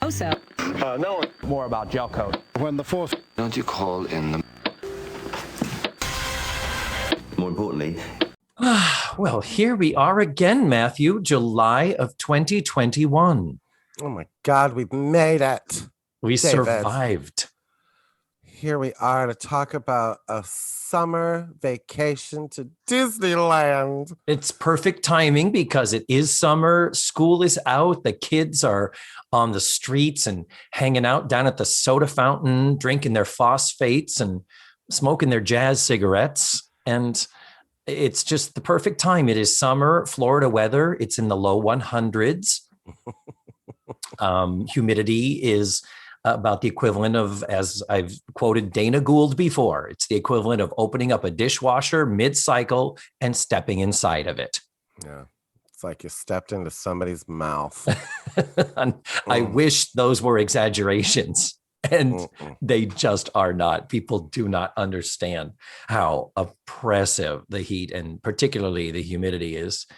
Also, no. More about gel coat. When the fourth... Don't you call in the... More importantly... Well, here we are again, Matthew, July of 2021. Oh my God, we've made it. We David, survived. Here we are to talk about a summer vacation to Disneyland. It's perfect timing because it is summer. School is out. The kids are on the streets and hanging out down at the soda fountain, drinking their phosphates and smoking their jazz cigarettes. And it's just the perfect time. It is summer, Florida weather. It's in the low 100s. Humidity is about the equivalent of, as I've quoted Dana Gould before, it's the equivalent of opening up a dishwasher mid-cycle and stepping inside of it. Yeah, it's like you stepped into somebody's mouth. I wish those were exaggerations, and they just are not. People do not understand how oppressive the heat and particularly the humidity is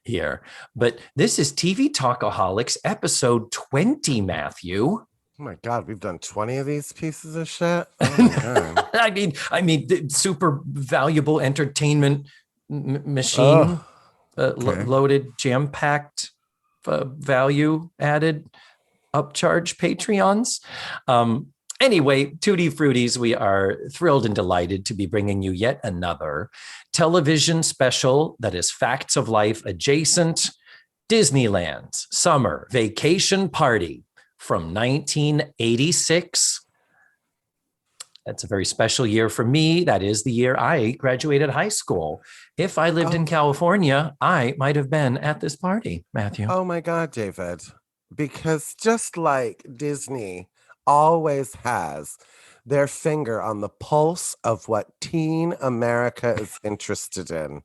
here. But this is TV Talkaholics episode 20, Matthew. Oh my God, we've done 20 of these pieces of shit. Oh my God. I mean, the super valuable entertainment machine, loaded, jam-packed, value added, upcharge Patreons. Anyway, Tutti Fruities, we are thrilled and delighted to be bringing you yet another television special that is Facts of Life adjacent, Disneyland's Summer Vacation Party from 1986. That's a very special year for me. That is the year I graduated high school. If I lived in California, I might have been at this party, Matthew. Oh my God, David. Because just like Disney always has their finger on the pulse of what teen America is interested in,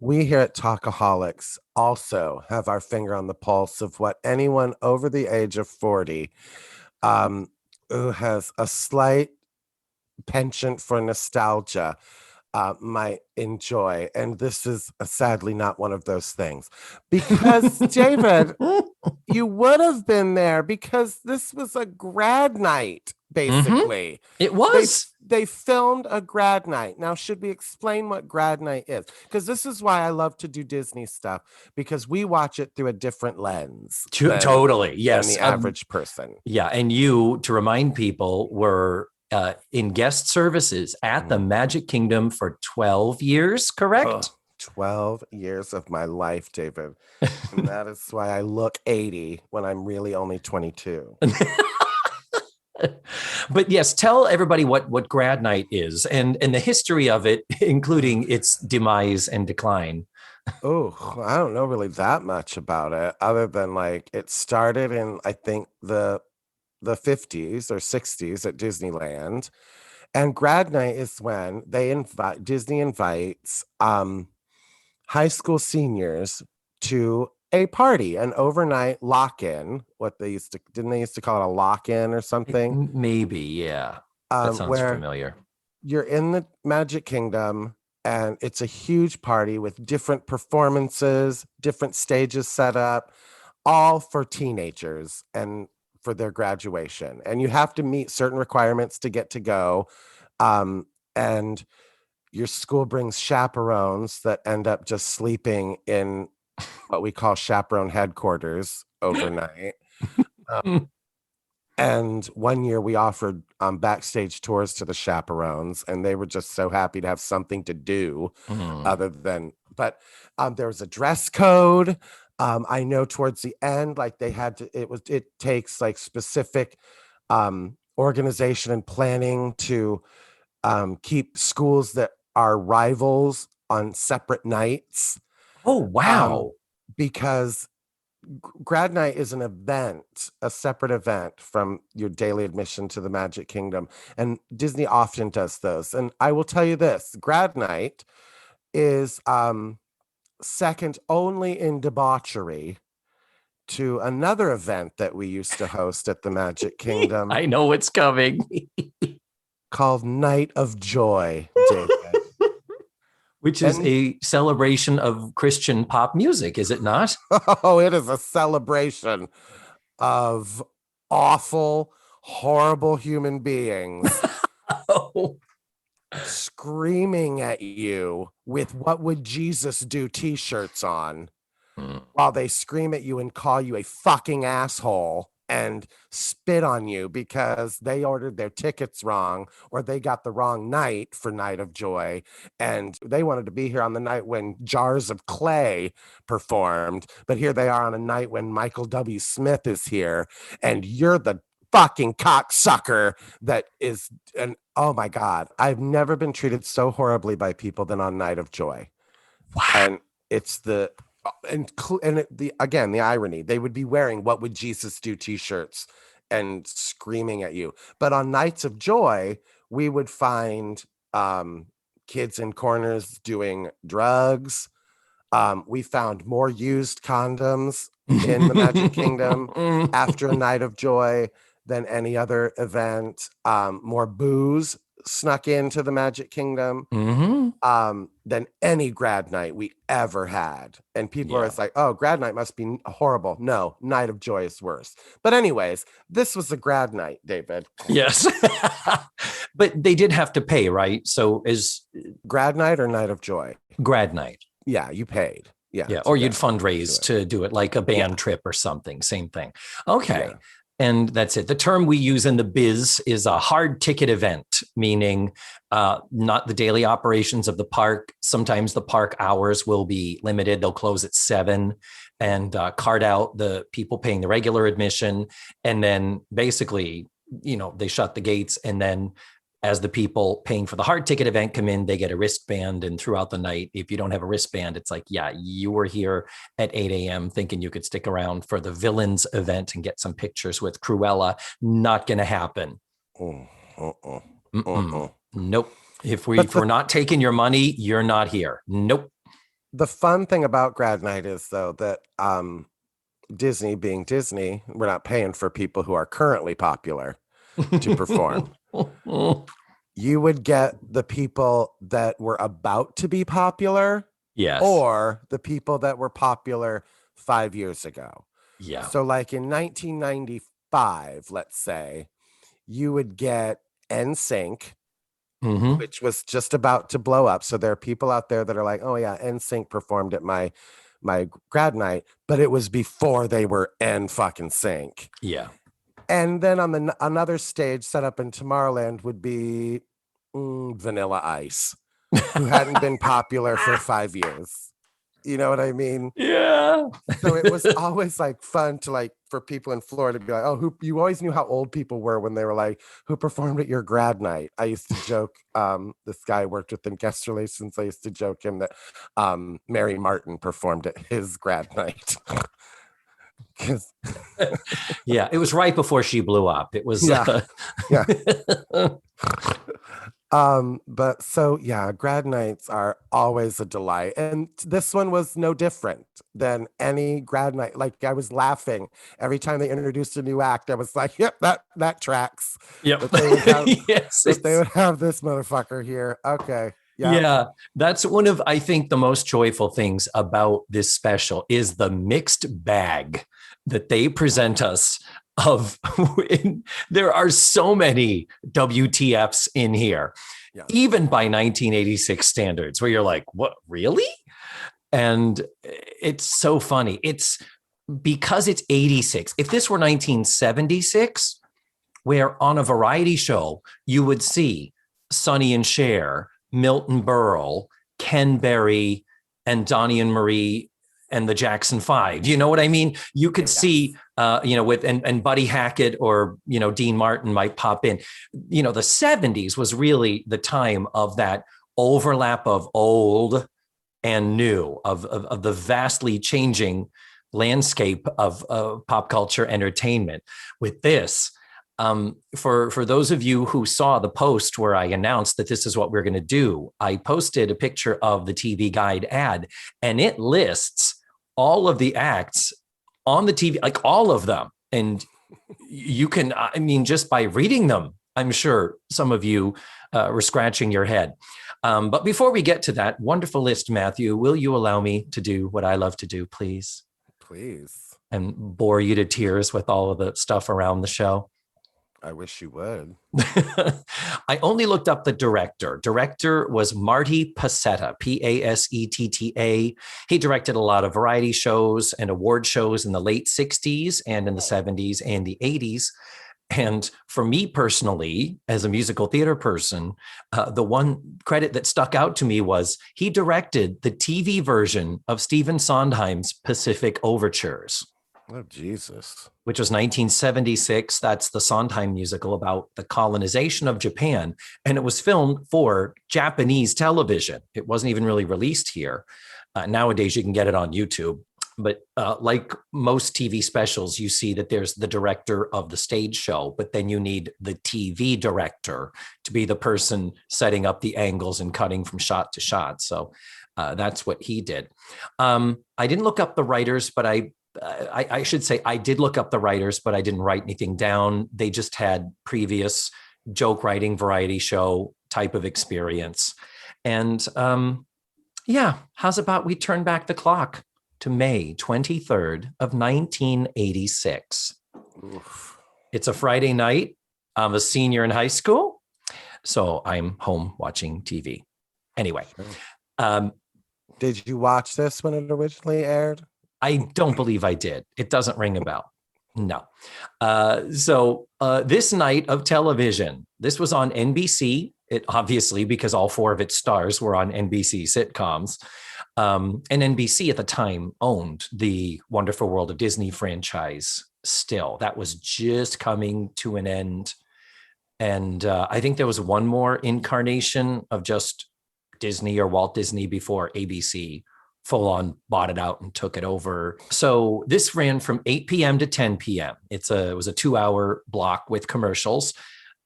we here at Talkaholics also have our finger on the pulse of what anyone over the age of 40 who has a slight penchant for nostalgia might enjoy. And this is sadly not one of those things. Because, David, you would have been there because this was a grad night, basically. It was. They filmed a grad night. Now, should we explain what grad night is? Because this is why I love to do Disney stuff, because we watch it through a different lens. Totally, yes. Than the average person. Yeah, and you, to remind people, were in guest services at the Magic Kingdom for 12 years, correct? 12 years of my life, David. And that is why I look 80 when I'm really only 22. But yes, tell everybody what grad night is and the history of it, including its demise and decline. Oh, I don't know really that much about it, other than like it started in, I think, the 50s or 60s at Disneyland. And grad night is when Disney invites high school seniors to a party, an overnight lock-in. Didn't they used to call it a lock-in or something? Maybe, yeah. That sounds familiar. You're in the Magic Kingdom and it's a huge party with different performances, different stages set up, all for teenagers and for their graduation. And you have to meet certain requirements to get to go. And your school brings chaperones that end up just sleeping in what we call chaperone headquarters overnight. And one year we offered backstage tours to the chaperones, and they were just so happy to have something to do but there was a dress code. I know towards the end, like it takes like specific organization and planning to keep schools that are rivals on separate nights. Oh, wow. Because grad night is an event, a separate event from your daily admission to the Magic Kingdom. And Disney often does those. And I will tell you this, grad night is second only in debauchery to another event that we used to host at the Magic Kingdom. I know what's coming. Called Night of Joy, David. Which is a celebration of Christian pop music, is it not? Oh, it is a celebration of awful, horrible human beings Oh. screaming at you with "What would Jesus do" t-shirts on, Mm. while they scream at you and call you a fucking asshole and spit on you because they ordered their tickets wrong or they got the wrong night for Night of Joy and they wanted to be here on the night when Jars of Clay performed, but here they are on a night when Michael W. Smith is here and you're the fucking cocksucker that is. And oh my God, I've never been treated so horribly by people than on Night of Joy. Wow. And it's the again, the irony, they would be wearing "What would Jesus do" t-shirts and screaming at you. But on Nights of Joy, we would find kids in corners doing drugs. We found more used condoms in the Magic Kingdom after a Night of Joy than any other event. More booze snuck into the Magic Kingdom than any grad night we ever had. And people are always like, oh, grad night must be horrible. No, Night of Joy is worse. But anyways, this was a grad night, David. Yes. But they did have to pay, right? So is grad night or Night of Joy? Grad night. Yeah, you paid. Yeah. Or you'd fundraise to do it, like a band trip or something. Same thing. Okay. Yeah. And that's it. The term we use in the biz is a hard ticket event, meaning not the daily operations of the park. Sometimes the park hours will be limited. They'll close at 7 and cart out the people paying the regular admission. And then basically, they shut the gates. And then as the people paying for the hard ticket event come in, they get a wristband. And throughout the night, if you don't have a wristband, it's like, yeah, you were here at 8 a.m. thinking you could stick around for the villains event and get some pictures with Cruella. Not going to happen. Nope. If we're not taking your money, you're not here. Nope. The fun thing about grad night is, though, that Disney being Disney, we're not paying for people who are currently popular to perform. You would get the people that were about to be popular, yes, or the people that were popular 5 years ago. Yeah. So like in 1995, let's say, you would get NSYNC, which was just about to blow up. So there are people out there that are like, oh yeah, NSYNC performed at my grad night, but it was before they were N fucking sync. Yeah. And then on another stage set up in Tomorrowland would be Vanilla Ice, who hadn't been popular for 5 years. You know what I mean? Yeah. So it was always like fun to like for people in Florida to be like, oh, you always knew how old people were when they were like, who performed at your grad night? I used to joke, this guy I worked with in guest relations, I used to joke him that Mary Martin performed at his grad night. Yeah, it was right before she blew up. It was but so yeah, grad nights are always a delight, and this one was no different than any grad night. Like I was laughing every time they introduced a new act. I was like, yep, that tracks. Yep. That they would have, yes, that they would have this motherfucker here. Okay. Yeah, that's one of, I think, the most joyful things about this special is the mixed bag that they present us of. There are so many WTFs in here, even by 1986 standards, where you're like, what, really? And it's so funny. It's because it's 86. If this were 1976, where on a variety show, you would see Sonny and Cher, Milton Berle, Ken Berry, and Donnie and Marie and the Jackson Five. You know what I mean? You could see, with and Buddy Hackett or, Dean Martin might pop in. The 70s was really the time of that overlap of old and new, of the vastly changing landscape of pop culture entertainment. With this, for those of you who saw the post where I announced that this is what we're going to do, I posted a picture of the TV Guide ad, and it lists all of the acts on the TV, like all of them. And you can, just by reading them, I'm sure some of you were scratching your head. But before we get to that wonderful list, Matthew, will you allow me to do what I love to do, please? Please. and bore you to tears with all of the stuff around the show? I wish you would. I only looked up the director. Director was Marty Pasetta, P-A-S-E-T-T-A. He directed a lot of variety shows and award shows in the late 60s and in the 70s and the 80s. And for me personally, as a musical theater person, the one credit that stuck out to me was he directed the TV version of Stephen Sondheim's Pacific Overtures. Oh, Jesus. Which was 1976. That's the Sondheim musical about the colonization of Japan. And it was filmed for Japanese television. It wasn't even really released here. Nowadays, you can get it on YouTube. But like most TV specials, you see that there's the director of the stage show, but then you need the TV director to be the person setting up the angles and cutting from shot to shot. So that's what he did. I didn't look up the writers, but I should say I did look up the writers, but I didn't write anything down. They just had previous joke writing variety show type of experience. And yeah, how's about we turn back the clock to May 23rd of 1986. Oof. It's a Friday night. I'm a senior in high school, so I'm home watching TV. Anyway. Sure. Did you watch this when it originally aired? I don't believe I did. It doesn't ring a bell. No. So this night of television, this was on NBC. It obviously, because all four of its stars were on NBC sitcoms. And NBC at the time owned the Wonderful World of Disney franchise still. That was just coming to an end. And I think there was one more incarnation of just Disney or Walt Disney before ABC full on bought it out and took it over. So this ran from 8 p.m. to 10 p.m. It was a 2-hour block with commercials.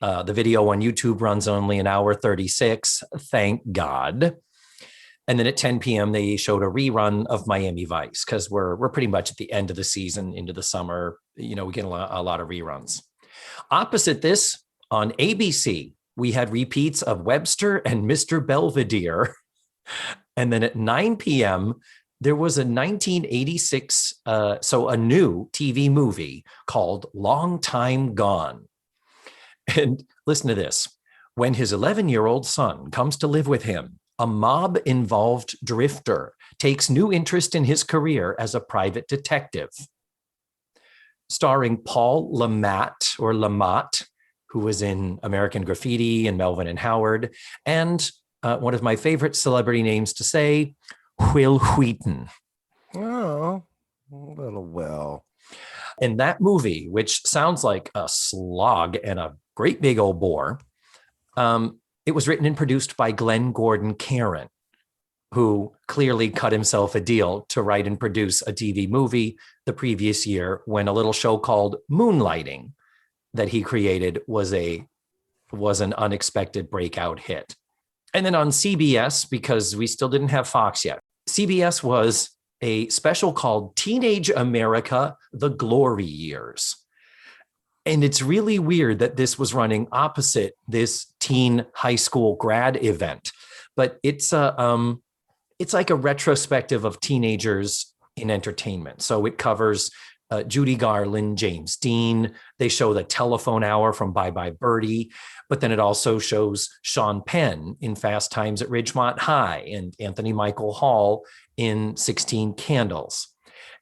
The video on YouTube runs only an hour 36. Thank God. And then at 10 p.m., they showed a rerun of Miami Vice because we're pretty much at the end of the season into the summer. You know, we get a lot of reruns. Opposite this, on ABC, we had repeats of Webster and Mr. Belvedere. And then at 9 p.m., there was a 1986, so a new TV movie called Long Time Gone. And listen to this. When his 11-year-old son comes to live with him, a mob-involved drifter takes new interest in his career as a private detective. Starring Paul Lamont, who was in American Graffiti and Melvin and Howard, and one of my favorite celebrity names to say, Will Wheaton. Oh, little Will. In that movie, which sounds like a slog and a great big old bore, it was written and produced by Glenn Gordon Caron, who clearly cut himself a deal to write and produce a TV movie the previous year when a little show called Moonlighting that he created was an unexpected breakout hit. And then on CBS, because we still didn't have Fox yet, CBS was a special called Teenage America, The Glory Years. And it's really weird that this was running opposite this teen high school grad event. But it's like a retrospective of teenagers in entertainment. So it covers Judy Garland, James Dean. They show the telephone hour from Bye Bye Birdie. But then it also shows Sean Penn in Fast Times at Ridgemont High and Anthony Michael Hall in 16 Candles.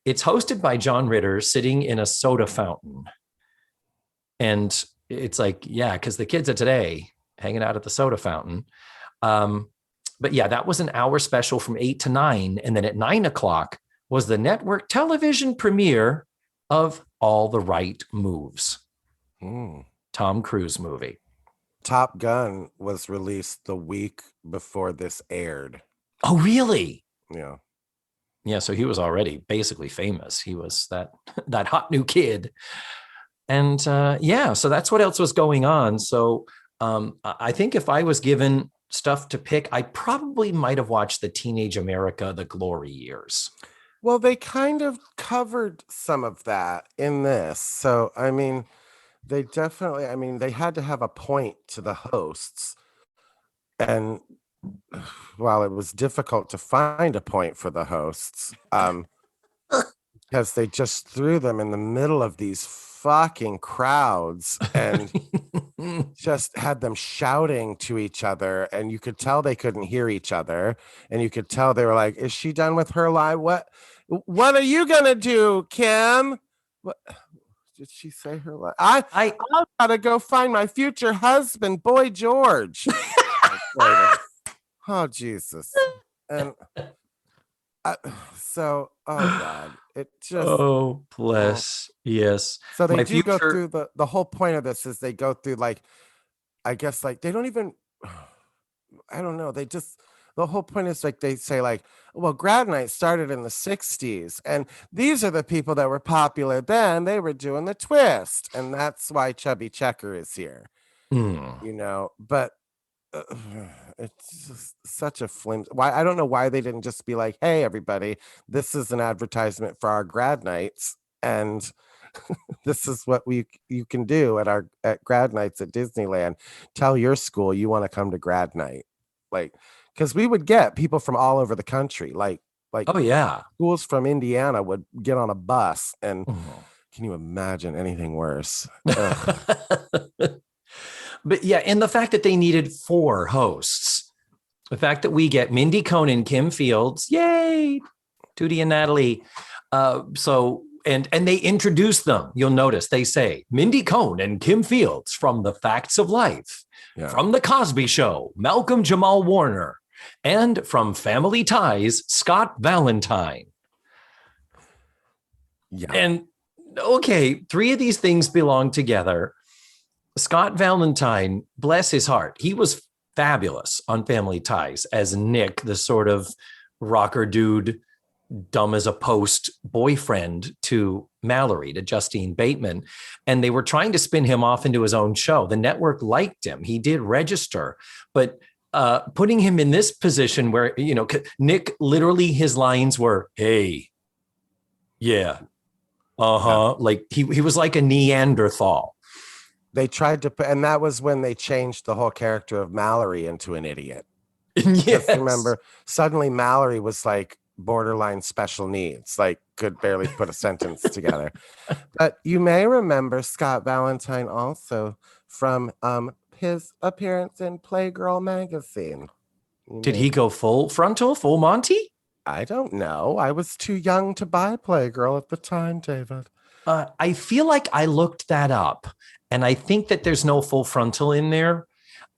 It's hosted by John Ritter sitting in a soda fountain. And it's like, yeah, because the kids of today hanging out at the soda fountain. But yeah, that was an hour special from 8 to 9. And then at 9 o'clock was the network television premiere of All the Right Moves. Tom Cruise movie. Top Gun was released the week before this aired. Oh, really? Yeah. Yeah, so he was already basically famous. He was that hot new kid. And yeah, so that's what else was going on. So I think if I was given stuff to pick, I probably might have watched the Teenage America, The Glory Years. Well, they kind of covered some of that in this. So, I mean, they had to have a point to the hosts. And while it was difficult to find a point for the hosts, because they just threw them in the middle of these fucking crowds and just had them shouting to each other, and you could tell they couldn't hear each other, and you could tell they were like, is she done with her live? What are you gonna do, Kim? What did she say? Her live? I gotta go find my future husband, Boy George. Oh Jesus. And oh God, it just bless. Yes. So they do go through the whole point of this is they go through like, I guess like they don't even, I don't know. They just, the whole point is like they say like, well, grad night started in the 60s and these are the people that were popular then. They were doing the twist. And that's why Chubby Checker is here, but it's just such a flimsy. Why I don't know why they didn't just be like, hey, everybody, this is an advertisement for our grad nights. And this is what you can do at grad nights at Disneyland. Tell your school you want to come to grad night, like because we would get people from all over the country, like oh yeah, schools from Indiana would get on a bus, and can you imagine anything worse? But yeah, and the fact that they needed 4 hosts, the fact that we get Mindy, Cohn, and Kim Fields, yay, Tootie and Natalie, And they introduce them. You'll notice they say Mindy Cohn and Kim Fields from The Facts of Life, from The Cosby Show, Malcolm Jamal Warner, and from Family Ties, Scott Valentine. Yeah. And okay, 3 of these things belong together. Scott Valentine, bless his heart, he was fabulous on Family Ties as Nick, the sort of rocker dude, dumb as a post boyfriend to Mallory, to Justine Bateman. And they were trying to spin him off into his own show. The network liked him. He did register, but putting him in this position where, Nick, literally his lines were, hey, yeah, like he was like a Neanderthal. They tried to put, and that was when they changed the whole character of Mallory into an idiot. Yes. Just remember, suddenly Mallory was like borderline special needs, like could barely put a sentence together. But you may remember Scott Valentine also from his appearance in Playgirl magazine. Did he go full frontal, full Monty? I don't know. I was too young to buy Playgirl at the time, David. I feel like I looked that up, and I think that there's no full frontal in there.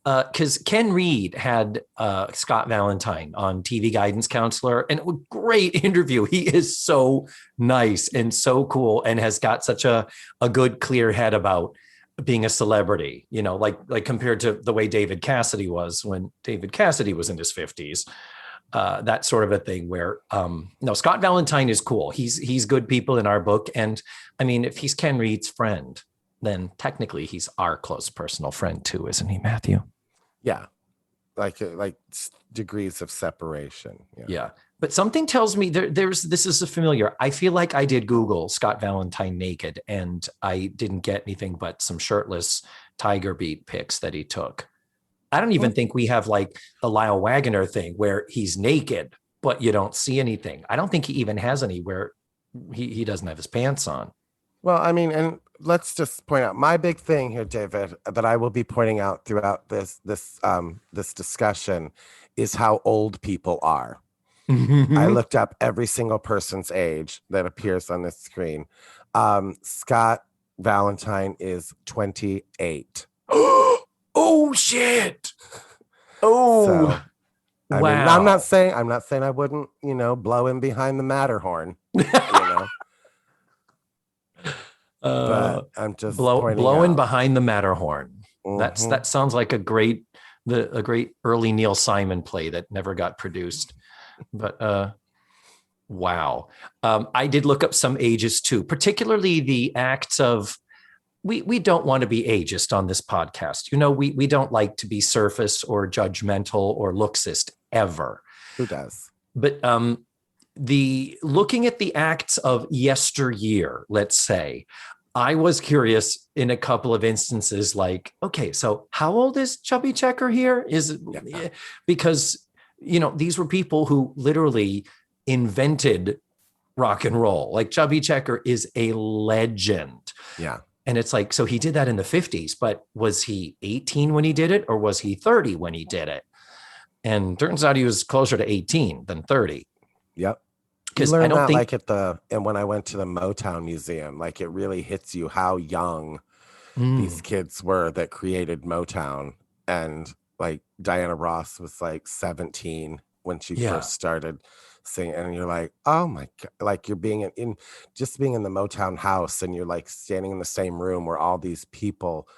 Because Ken Reed had Scott Valentine on TV Guidance Counselor, and a great interview. He is so nice and so cool, and has got such a good, clear head about being a celebrity. Like compared to the way David Cassidy was when David Cassidy was in his 50s. That sort of a thing where no, Scott Valentine is cool. He's good people in our book, and I mean, if he's Ken Reed's friend, then technically he's our close personal friend too, isn't he, Matthew? Yeah, like degrees of separation. Yeah. But something tells me this is a familiar. I feel like I did Google Scott Valentine naked, and I didn't get anything but some shirtless Tiger Beat pics that he took. I don't even think we have like the Lyle Waggoner thing where he's naked, but you don't see anything. I don't think he even has any where he doesn't have his pants on. Well, I mean, and let's just point out my big thing here, David, that I will be pointing out throughout this discussion is how old people are. I looked up every single person's age that appears on this screen. Scott Valentine is 28. Oh shit! Oh, so, wow. I mean, I'm not saying I wouldn't, blow him behind the Matterhorn. But I'm just blowing behind the Matterhorn. Mm-hmm. That sounds like a great early Neil Simon play that never got produced. But wow, I did look up some ages too, particularly the acts of. We don't want to be ageist on this podcast. We don't like to be surface or judgmental or looksist ever. Who does? But the looking at the acts of yesteryear, let's say, I was curious in a couple of instances, like, okay, so how old is Chubby Checker here? Because, these were people who literally invented rock and roll. Like Chubby Checker is a legend. Yeah. And it's like, so he did that in the 50s, but was he 18 when he did it, or was he 30 when he did it? And turns out he was closer to 18 than 30. Yep. Because I I don't think like and when I went to the Motown Museum, like it really hits you how young these kids were that created Motown. And like Diana Ross was like 17 when she first started singing, and you're like, oh my God, like you're being in just being in the Motown house, and you're like standing in the same room where all these people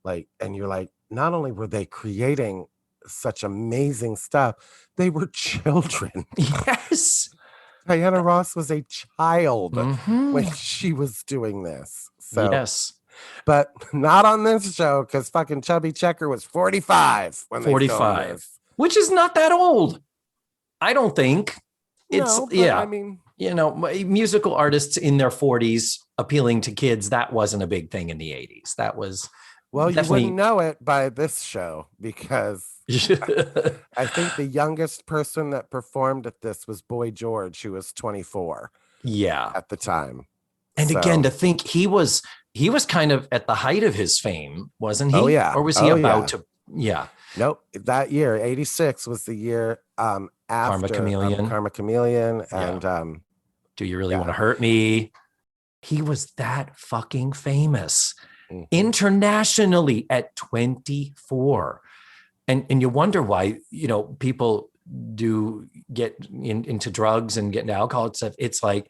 like, and you're like, not only were they creating such amazing stuff, they were children. Yes. Diana Ross was a child when she was doing this. So yes. But not on this show, because fucking Chubby Checker was 45 when 45, which is not that old. I don't think. It's I mean, you know, musical artists in their 40s appealing to kids, that wasn't a big thing in the 80s. That was you wouldn't know it by this show, because I think the youngest person that performed at this was Boy George, who was 24 at the time. And again, to think he was kind of at the height of his fame, wasn't he? Oh yeah. Or was he about to? Yeah. Nope. That year, 86 was the year after Karma Chameleon and Do You Really Want to Hurt Me? He was that fucking famous internationally at 24. And you wonder why, you know, people do get into drugs and get into alcohol and stuff. It's like,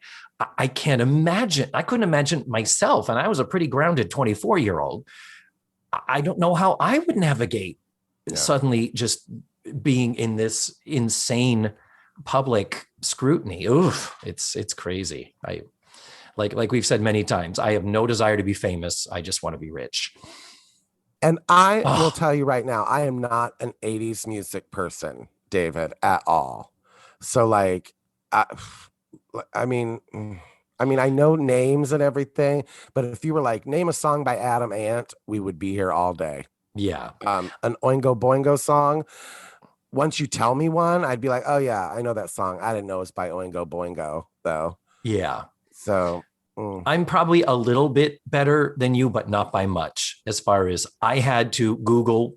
I can't imagine. I couldn't imagine myself. And I was a pretty grounded 24-year-old. I don't know how I would navigate suddenly just being in this insane public scrutiny. Oof, it's crazy. I like we've said many times, I have no desire to be famous. I just want to be rich. And I will tell you right now, I am not an 80s music person, David, at all. So like, I mean, I know names and everything, but if you were like, name a song by Adam Ant, we would be here all day. Yeah. An Oingo Boingo song. Once you tell me one, I'd be like, oh yeah, I know that song. I didn't know it was by Oingo Boingo though. Yeah. So I'm probably a little bit better than you, but not by much. As far as I had to Google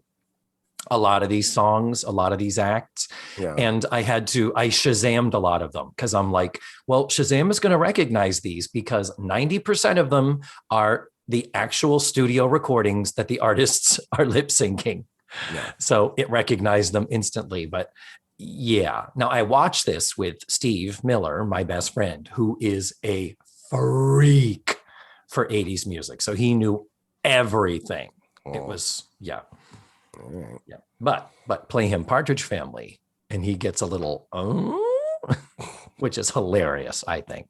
a lot of these songs, a lot of these acts. Yeah. And I Shazammed a lot of them, because I'm like, well, Shazam is going to recognize these because 90% of them are the actual studio recordings that the artists are lip syncing. Yeah. So it recognized them instantly. But yeah, now I watched this with Steve Miller, my best friend, who is a freak for 80s music. So he knew everything. It was, yeah. But play him Partridge Family and he gets a little, which is hilarious, I think.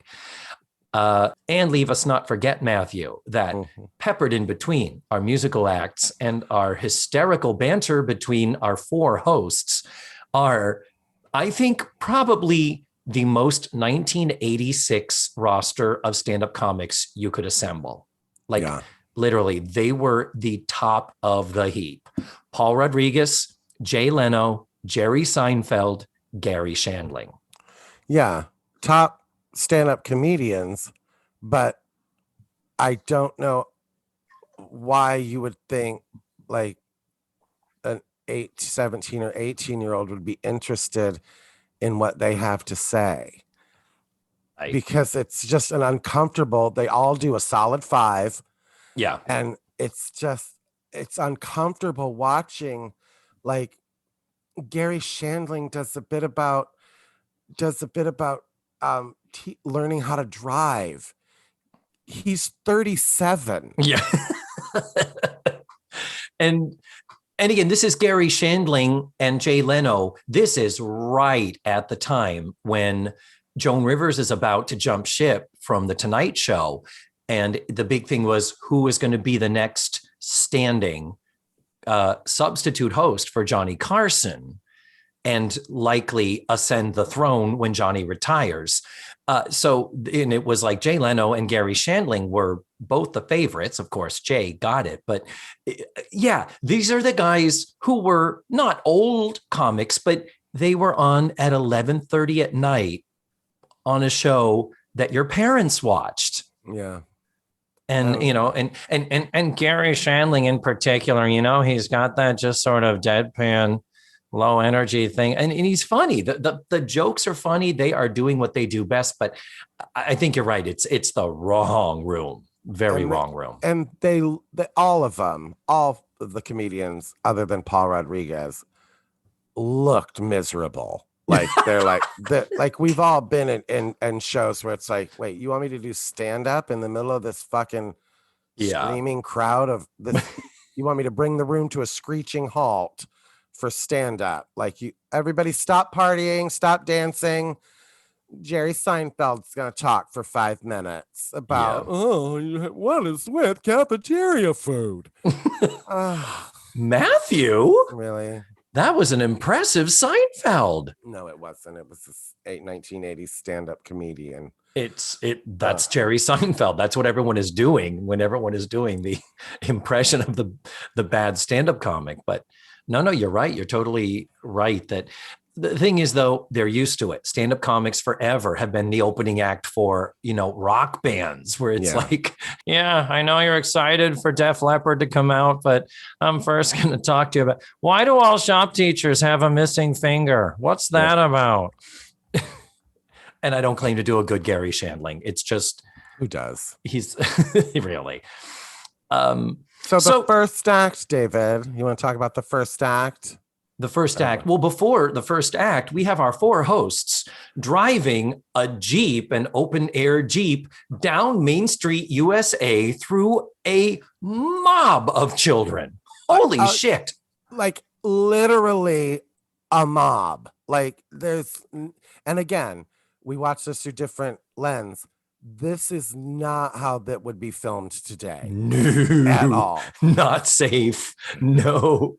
And leave us not forget, Matthew, that peppered in between our musical acts and our hysterical banter between our four hosts are, I think, probably the most 1986 roster of stand-up comics you could assemble. Literally, they were the top of the heap. Paul Rodriguez, Jay Leno, Jerry Seinfeld, Gary Shandling. Yeah, top stand-up comedians, but I don't know why you would think like an 17 or 18-year-old would be interested in what they have to say. Because it's just an uncomfortable, they all do a solid 5. Yeah. And it's uncomfortable watching, like, Gary Shandling does a bit about learning how to drive. He's 37. Yeah. And again, this is Gary Shandling and Jay Leno. This is right at the time when Joan Rivers is about to jump ship from The Tonight Show. And the big thing was who was going to be the next standing substitute host for Johnny Carson and likely ascend the throne when Johnny retires. And it was like Jay Leno and Gary Shandling were both the favorites. Of course, Jay got it. But yeah, these are the guys who were not old comics, but they were on at 11:30 at night on a show that your parents watched. Yeah. And, and Gary Shandling in particular, he's got that just sort of deadpan, low energy thing. And he's funny. The jokes are funny. They are doing what they do best. But I think you're right. It's the wrong room. Wrong room. And they all of the comedians, other than Paul Rodriguez, looked miserable. Like they're like we've all been in shows where it's like, wait, you want me to do stand up in the middle of this fucking screaming crowd of this? You want me to bring the room to a screeching halt for stand up? Like, everybody stop partying, stop dancing. Jerry Seinfeld's gonna talk for 5 minutes about what is with cafeteria food. Matthew, really? That was an impressive Seinfeld. No, it wasn't. It was this 1980s stand-up comedian. That's Jerry Seinfeld. That's what everyone is doing when everyone is doing the impression of the bad stand-up comic. But no, you're right. You're totally right. That the thing is, though, they're used to it. Stand-up comics forever have been the opening act for, rock bands where it's like, I know you're excited for Def Leppard to come out, but I'm first going to talk to you about, why do all shop teachers have a missing finger? What's that about? And I don't claim to do a good Gary Shandling. It's just, who does? He's really. So the first act, David, you want to talk about the first act? The first act. Well, before the first act, we have our 4 hosts driving a Jeep, an open air Jeep, down Main Street, USA, through a mob of children. Holy shit. Like literally a mob. Like and again, we watch this through different lens. This is not how that would be filmed today. No, at all. Not safe. No.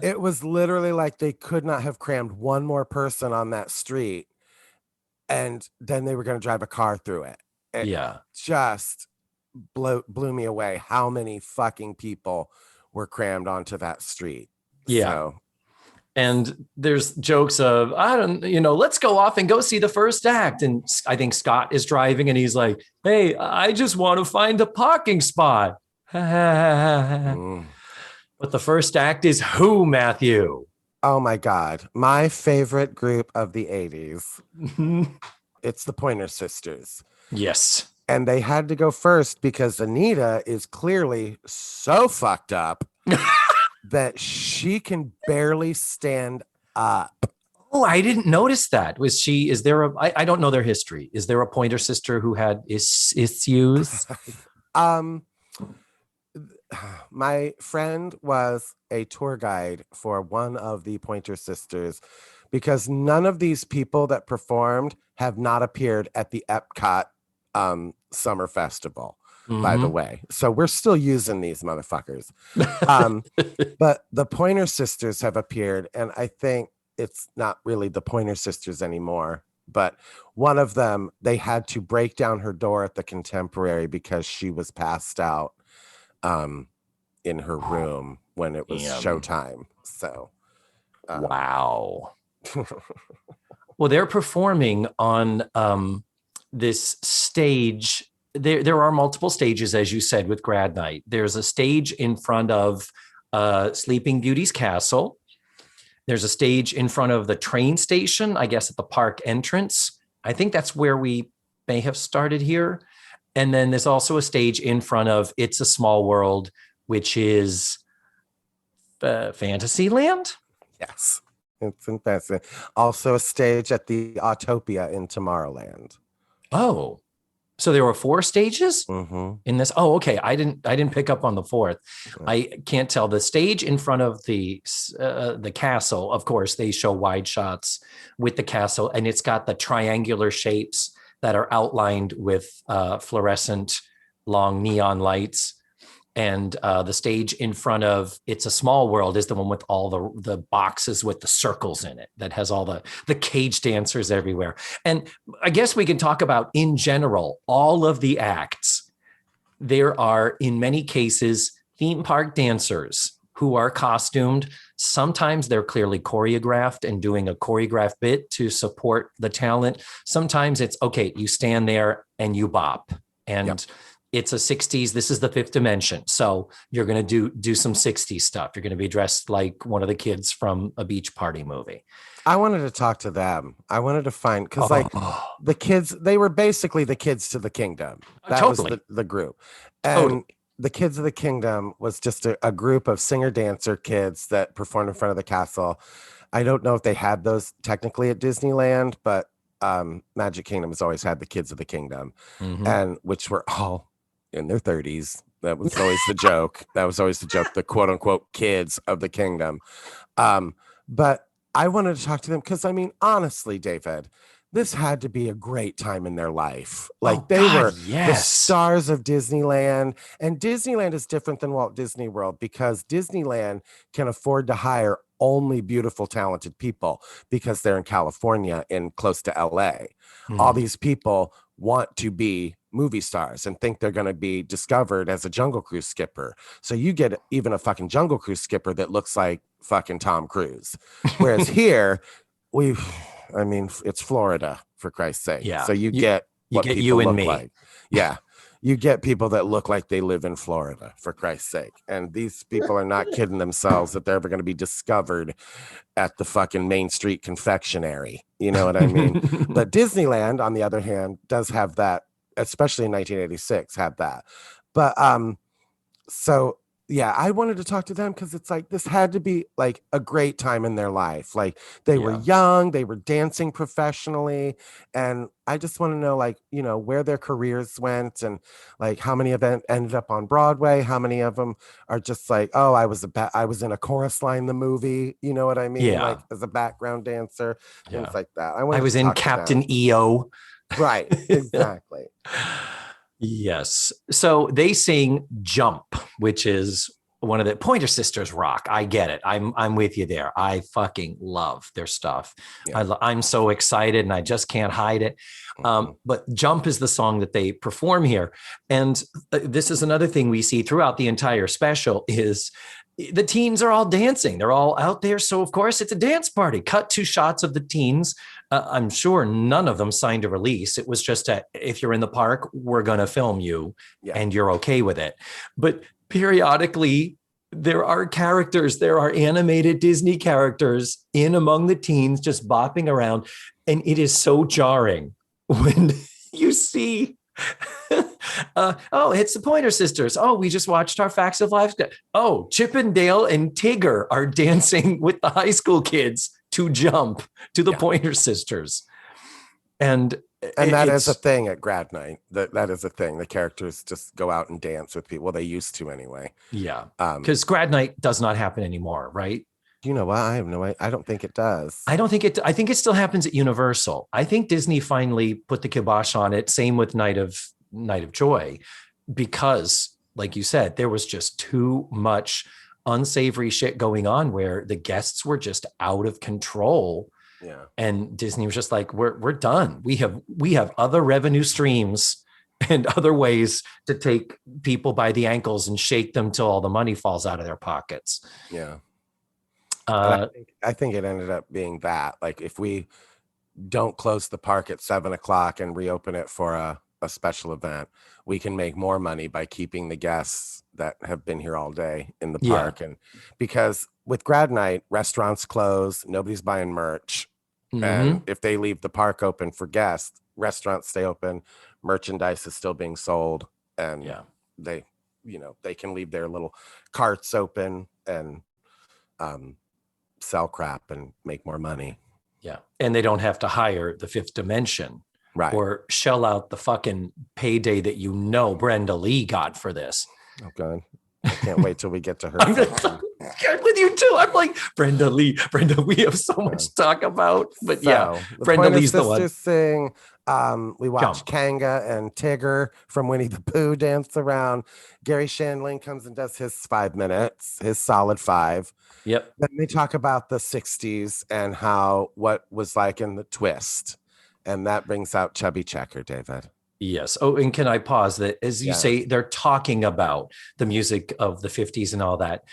It was literally like they could not have crammed one more person on that street, and then they were going to drive a car through it. It just blew me away how many fucking people were crammed onto that street. Yeah. So, and there's jokes of, let's go off and go see the first act. And I think Scott is driving and he's like, hey, I just want to find a parking spot. But the first act is who, Matthew? Oh my God. My favorite group of the 80s. It's the Pointer Sisters. Yes. And they had to go first because Anita is clearly so fucked up that she can barely stand up. Oh, I didn't notice that. I don't know their history. Is there a Pointer Sister who had issues? My friend was a tour guide for one of the Pointer Sisters because none of these people that performed have not appeared at the Epcot Summer Festival. By the way. So we're still using these motherfuckers. But the Pointer Sisters have appeared, and I think it's not really the Pointer Sisters anymore. But one of them, they had to break down her door at the Contemporary because she was passed out in her room when it was showtime. So wow. Well, they're performing on this stage. There are multiple stages, as you said, with Grad Night. There's a stage in front of Sleeping Beauty's castle. There's a stage in front of the train station, I guess at the park entrance. I think that's where we may have started here. And then there's also a stage in front of It's a Small World, which is Fantasyland? Yes, it's in Fantasyland. Also a stage at the Autopia in Tomorrowland. Oh. So there were 4 stages in this. Oh, okay. I didn't pick up on the 4th. Yeah. I can't tell. The stage in front of the castle, of course, they show wide shots with the castle, and it's got the triangular shapes that are outlined with fluorescent long neon lights. And the stage in front of It's a Small World is the one with all the boxes with the circles in it that has all the cage dancers everywhere. And I guess we can talk about, in general, all of the acts. There are, in many cases, theme park dancers who are costumed. Sometimes they're clearly choreographed and doing a choreographed bit to support the talent. Sometimes it's, okay, you stand there and you bop. And it's a 60s. This is the fifth dimension. So you're going to do some 60s stuff. You're going to be dressed like one of the kids from a beach party movie. I wanted to talk to them. I wanted to find, because like the kids, they were basically the kids to the kingdom. That Totally. was the group. And the kids of the kingdom was just a group of singer-dancer kids that performed in front of the castle. I don't know if they had those technically at Disneyland, but Magic Kingdom has always had the kids of the kingdom, and which were all in their 30s. That was always the joke. The quote unquote kids of the kingdom. But I wanted to talk to them because, I mean, honestly, David, this had to be a great time in their life. Like they were the stars of Disneyland, and Disneyland is different than Walt Disney World because Disneyland can afford to hire only beautiful, talented people because they're in California and close to LA. All these people want to be movie stars and think they're going to be discovered as a Jungle Cruise skipper. So you get even a fucking Jungle Cruise skipper that looks like fucking Tom Cruise. Whereas here, it's Florida, for Christ's sake. Yeah. So you get you and me. like. Yeah. You get people that look like they live in Florida, for Christ's sake. And these people are not kidding themselves that they're ever going to be discovered at the fucking Main Street confectionery. You know what I mean? But Disneyland, on the other hand, does have that, especially in 1986, had that. But so yeah, I wanted to talk to them because it's like this had to be like a great time in their life. Like they were young, they were dancing professionally, and I just want to know, like, you know, where their careers went and like how many of them ended up on Broadway, how many of them are just like, oh, I was in a chorus line the movie, you know what I mean? Like as a background dancer, things like that. I was in Captain EO. Right, exactly. Yes. So they sing Jump, which is one of the Pointer Sisters rock. I get it. I'm with you there. I fucking love their stuff. Yeah. I'm so excited and I just can't hide it. But Jump is the song that they perform here. And this is another thing we see throughout the entire special is the teens are all dancing. They're all out there. So, of course, it's a dance party. Cut to shots of the teens. I'm sure none of them signed a release. It was just if you're in the park, we're going to film you and you're okay with it. But periodically, there are characters. There are animated Disney characters in among the teens just bopping around. And it is so jarring when you see... it's the Pointer Sisters. Oh, we just watched our Facts of Life. Oh, Chip and Dale and Tigger are dancing with the high school kids to Jump to the Pointer Sisters. And that is a thing at grad night. That is a thing. The characters just go out and dance with people. Well, they used to anyway. Yeah. Because grad night does not happen anymore, right? You know what? I have no idea. I don't think it does. I think it still happens at Universal. I think Disney finally put the kibosh on it. Same with Night of Joy, because like you said, there was just too much unsavory shit going on where the guests were just out of control. Yeah. And Disney was just like, we're done. We have other revenue streams and other ways to take people by the ankles and shake them till all the money falls out of their pockets. Yeah. I think it ended up being that, like, if we don't close the park at 7:00 and reopen it for a special event, we can make more money by keeping the guests that have been here all day in the park. And because with grad night, restaurants close, nobody's buying merch. And if they leave the park open for guests, restaurants stay open, merchandise is still being sold, and they can leave their little carts open and sell crap and make more money. Yeah. And they don't have to hire the Fifth Dimension, right? Or shell out the fucking payday that Brenda Lee got for this. Oh God. I can't wait till we get to her. I'm with you too. I'm like, Brenda Lee, we have so much to talk about. But Brenda Lee's the one. Sing, we watched Kanga and Tigger from Winnie the Pooh dance around. Gary Shandling comes and does his 5 minutes, his solid 5. Yep. Then they talk about the 60s and what was like in the twist. And that brings out Chubby Checker, David. Yes. Oh, and can I pause that? As you say, they're talking about the music of the 50s and all that.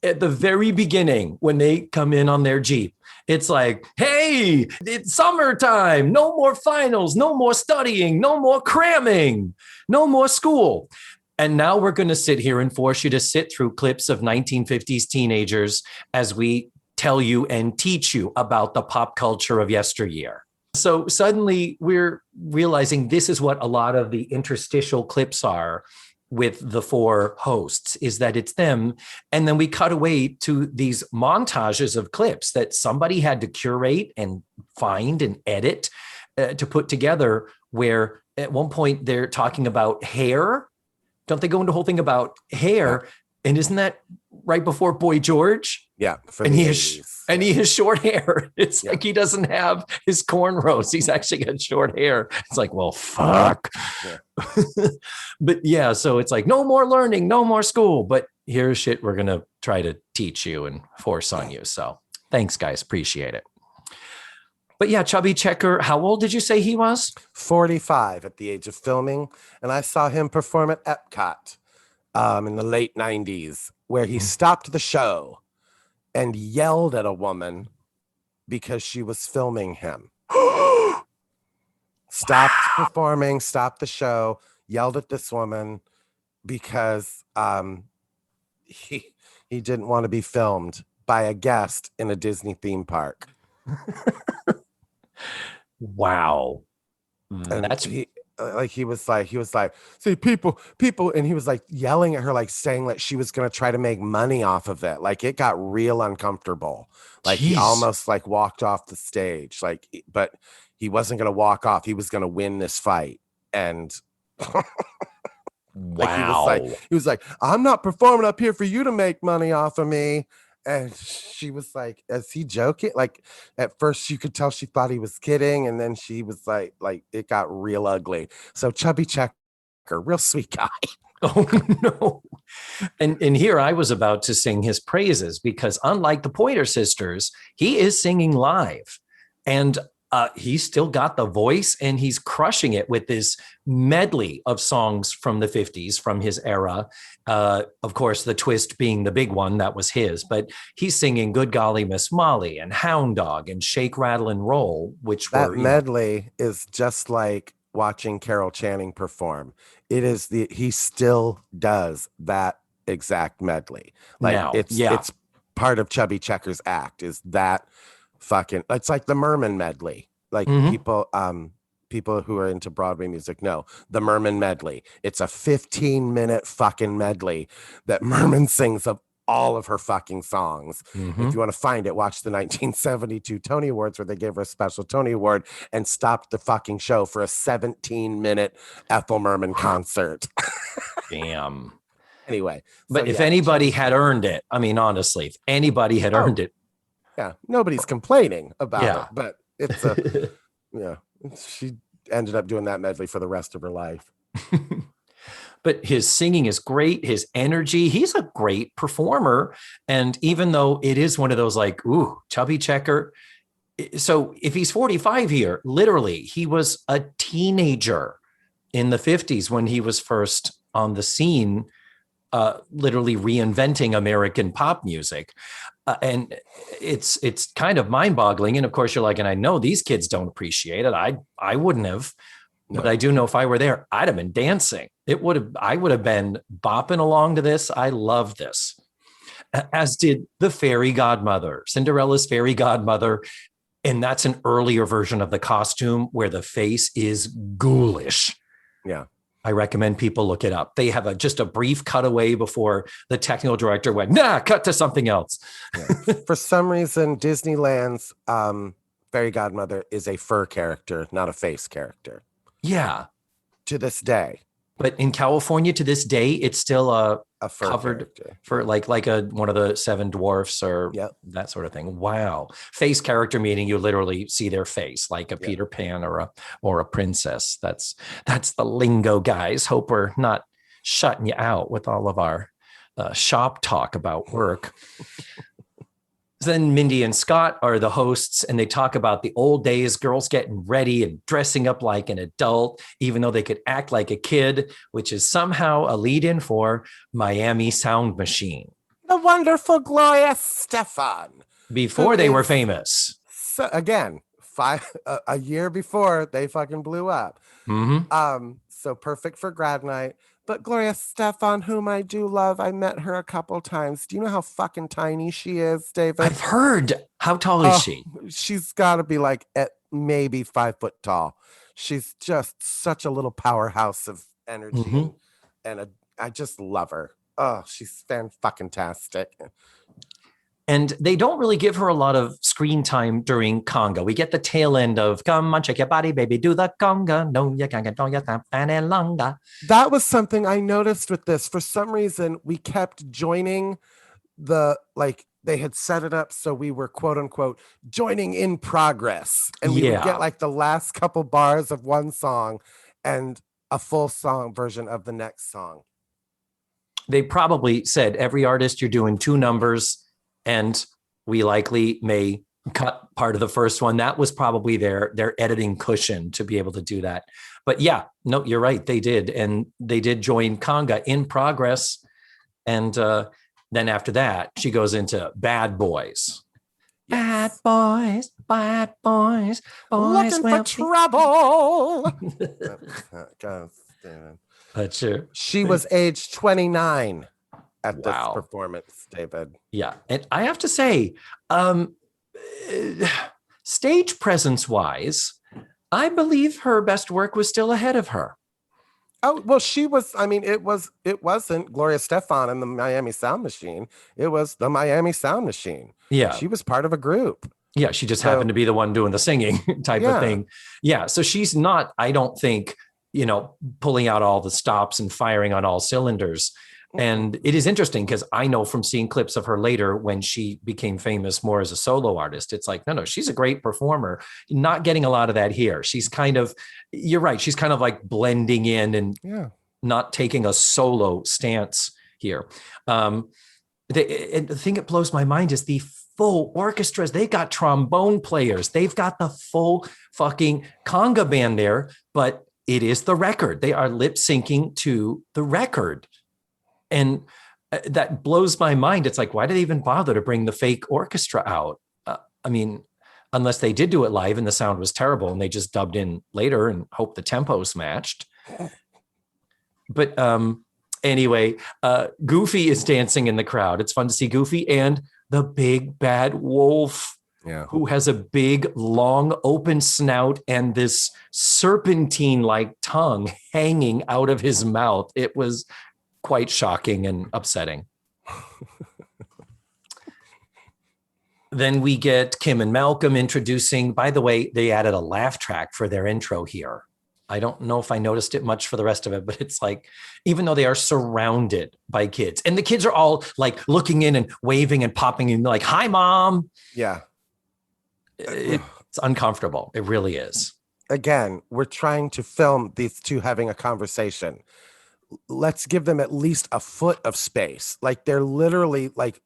at the very beginning, when they come in on their Jeep, it's like, hey, it's summertime. No more finals, no more studying, no more cramming, no more school. And now we're going to sit here and force you to sit through clips of 1950s teenagers as we tell you and teach you about the pop culture of yesteryear. So suddenly we're realizing this is what a lot of the interstitial clips are with the four hosts, is that it's them. And then we cut away to these montages of clips that somebody had to curate and find and edit to put together, where at one point they're talking about hair. Don't they go into a whole thing about hair? Yeah. And isn't that right before Boy George? Yeah. And he has short hair. It's like he doesn't have his cornrows. He's actually got short hair. It's like, well, fuck. Yeah. But yeah, so it's like, no more learning, no more school. But here's shit we're going to try to teach you and force on you. So thanks, guys. Appreciate it. But yeah, Chubby Checker, how old did you say he was? 45 at the age of filming. And I saw him perform at Epcot in the late 90s, where he stopped the show and yelled at a woman because she was filming him. Stopped performing, stopped the show, yelled at this woman because he didn't want to be filmed by a guest in a Disney theme park. Wow. And he was like, see, people, and he was like yelling at her, like saying that she was going to try to make money off of it. Like it got real uncomfortable. Like he almost like walked off the stage, like, but he wasn't going to walk off. He was going to win this fight. And wow. He was like, I'm not performing up here for you to make money off of me. And she was like, is he joking? Like at first you could tell she thought he was kidding. And then she was like it got real ugly. So Chubby Checker, real sweet guy. Oh no. And here I was about to sing his praises, because unlike the Pointer Sisters, he is singing live. And he's still got the voice, and he's crushing it with this medley of songs from the 50s, from his era. Of course, the twist being the big one, that was his, but he's singing Good Golly Miss Molly and Hound Dog and Shake, Rattle and Roll, which that medley is just like watching Carol Channing perform. He still does that exact medley. Like now, it's part of Chubby Checker's act, is that fucking, it's like the Merman medley. Like people who are into Broadway music know the Merman medley. It's a 15-minute fucking medley that Merman sings of all of her fucking songs. If you want to find it, watch the 1972 Tony Awards, where they gave her a special Tony Award and stopped the fucking show for a 17-minute Ethel Merman concert. Damn. Anyway. But if anybody had earned it, I mean, honestly, if anybody had earned it. Yeah. Nobody's complaining about it, but it's she ended up doing that medley for the rest of her life. But his singing is great. His energy, he's a great performer. And even though it is one of those like, ooh, Chubby Checker. So if he's 45 here, literally, he was a teenager in the 50s when he was first on the scene, literally reinventing American pop music. And it's kind of mind-boggling. And of course, you're like, and I know these kids don't appreciate it. I wouldn't have. No. But I do know if I were there, I'd have been dancing. I would have been bopping along to this. I love this. As did the fairy godmother, Cinderella's fairy godmother. And that's an earlier version of the costume where the face is ghoulish. Yeah. I recommend people look it up. They have just a brief cutaway before the technical director went, nah, cut to something else. Yeah. For some reason, Disneyland's fairy godmother is a fur character, not a face character. Yeah. To this day. But in California, to this day, it's still a fur covered character. For like one of the seven dwarfs or that sort of thing. Wow. Face character, meaning you literally see their face, like a Peter Pan or a princess. That's the lingo, guys. Hope we're not shutting you out with all of our shop talk about work. Then Mindy and Scott are the hosts, and they talk about the old days, girls getting ready and dressing up like an adult, even though they could act like a kid, which is somehow a lead-in for Miami Sound Machine. The wonderful Gloria Stefan. Before they were famous. So, again, a year before they fucking blew up. So perfect for grad night. But Gloria Stefan, whom I do love, I met her a couple times. Do you know how fucking tiny she is, David? I've heard. How tall is she? She's got to be like at maybe 5 foot tall. She's just such a little powerhouse of energy, and I just love her. Oh, she's fan-fucking-tastic. And they don't really give her a lot of screen time during conga. We get the tail end of "Come on, shake your body, baby, do the conga. No, you can't get your tap any longer." That was something I noticed with this. For some reason, we kept joining they had set it up so we were quote unquote joining in progress, and we would get like the last couple bars of one song and a full song version of the next song. They probably said, every artist, you're doing 2 numbers. And we likely may cut part of the first one. That was probably their editing cushion to be able to do that. But yeah, no, you're right. They did. And they did join conga in progress. And then after that, she goes into Bad Boys. Yes. Bad boys, looking for trouble. That's true. She was age 29. At this performance, David. Yeah. And I have to say, stage presence wise, I believe her best work was still ahead of her. Oh, well, she was, I mean, it wasn't Gloria Stefan and the Miami Sound Machine. It was the Miami Sound Machine. Yeah. She was part of a group. Yeah. She just happened to be the one doing the singing type of thing. Yeah. So she's not, I don't think, pulling out all the stops and firing on all cylinders. And it is interesting because I know from seeing clips of her later when she became famous more as a solo artist, it's like, no, she's a great performer. Not getting a lot of that here. She's kind of, you're right. She's kind of like blending in and not taking a solo stance here. And the thing that blows my mind is the full orchestras. They got trombone players. They've got the full fucking conga band there, but it is the record. They are lip syncing to the record. And that blows my mind. It's like, why did they even bother to bring the fake orchestra out? I mean, unless they did do it live and the sound was terrible and they just dubbed in later and hope the tempos matched. But anyway, Goofy is dancing in the crowd. It's fun to see Goofy and the big bad wolf, who has a big, long, open snout and this serpentine-like tongue hanging out of his mouth. It was quite shocking and upsetting. Then we get Kim and Malcolm introducing, by the way, they added a laugh track for their intro here. I don't know if I noticed it much for the rest of it, but it's like, even though they are surrounded by kids and the kids are all like looking in and waving and popping in like, "Hi, Mom." Yeah. It's uncomfortable. It really is. Again, we're trying to film these two having a conversation. Let's give them at least a foot of space. Like they're literally like,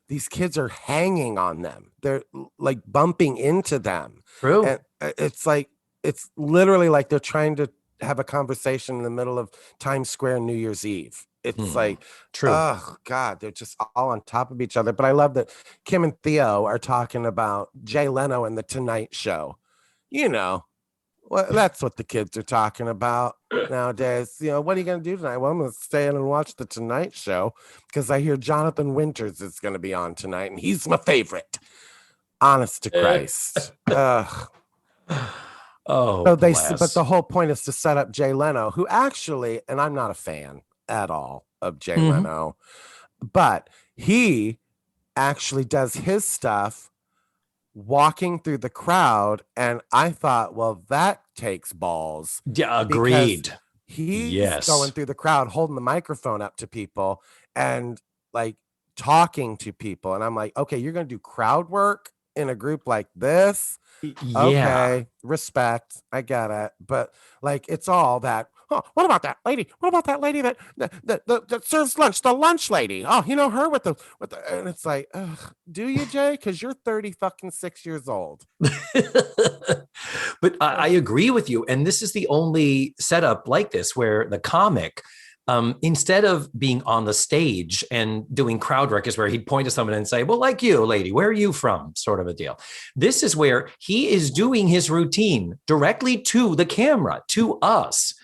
these kids are hanging on them. They're like bumping into them. True. And it's like, it's literally like they're trying to have a conversation in the middle of Times Square New Year's Eve. It's like, true. Oh God, they're just all on top of each other. But I love that Kim and Theo are talking about Jay Leno and the Tonight Show. Well, that's what the kids are talking about nowadays. What are you going to do tonight? Well, I'm going to stay in and watch the Tonight Show because I hear Jonathan Winters is going to be on tonight, and he's my favorite. Honest to Christ. Oh, so but the whole point is to set up Jay Leno, who actually, and I'm not a fan at all of Jay Leno, but he actually does his stuff walking through the crowd, and I thought, well, that takes balls. Yeah, agreed. He's going through the crowd holding the microphone up to people and like talking to people, and I'm like, okay, you're gonna do crowd work in a group like this? Okay, respect, I get it, but like it's all that. Oh, what about that lady? What about that lady that serves lunch? The lunch lady. Oh, her with the and it's like, do you, Jay? Because you're 36 years old. But I agree with you, and this is the only setup like this where the comic instead of being on the stage and doing crowd work is where he'd point to someone and say, well, like you, lady, where are you from? Sort of a deal. This is where he is doing his routine directly to the camera, to us.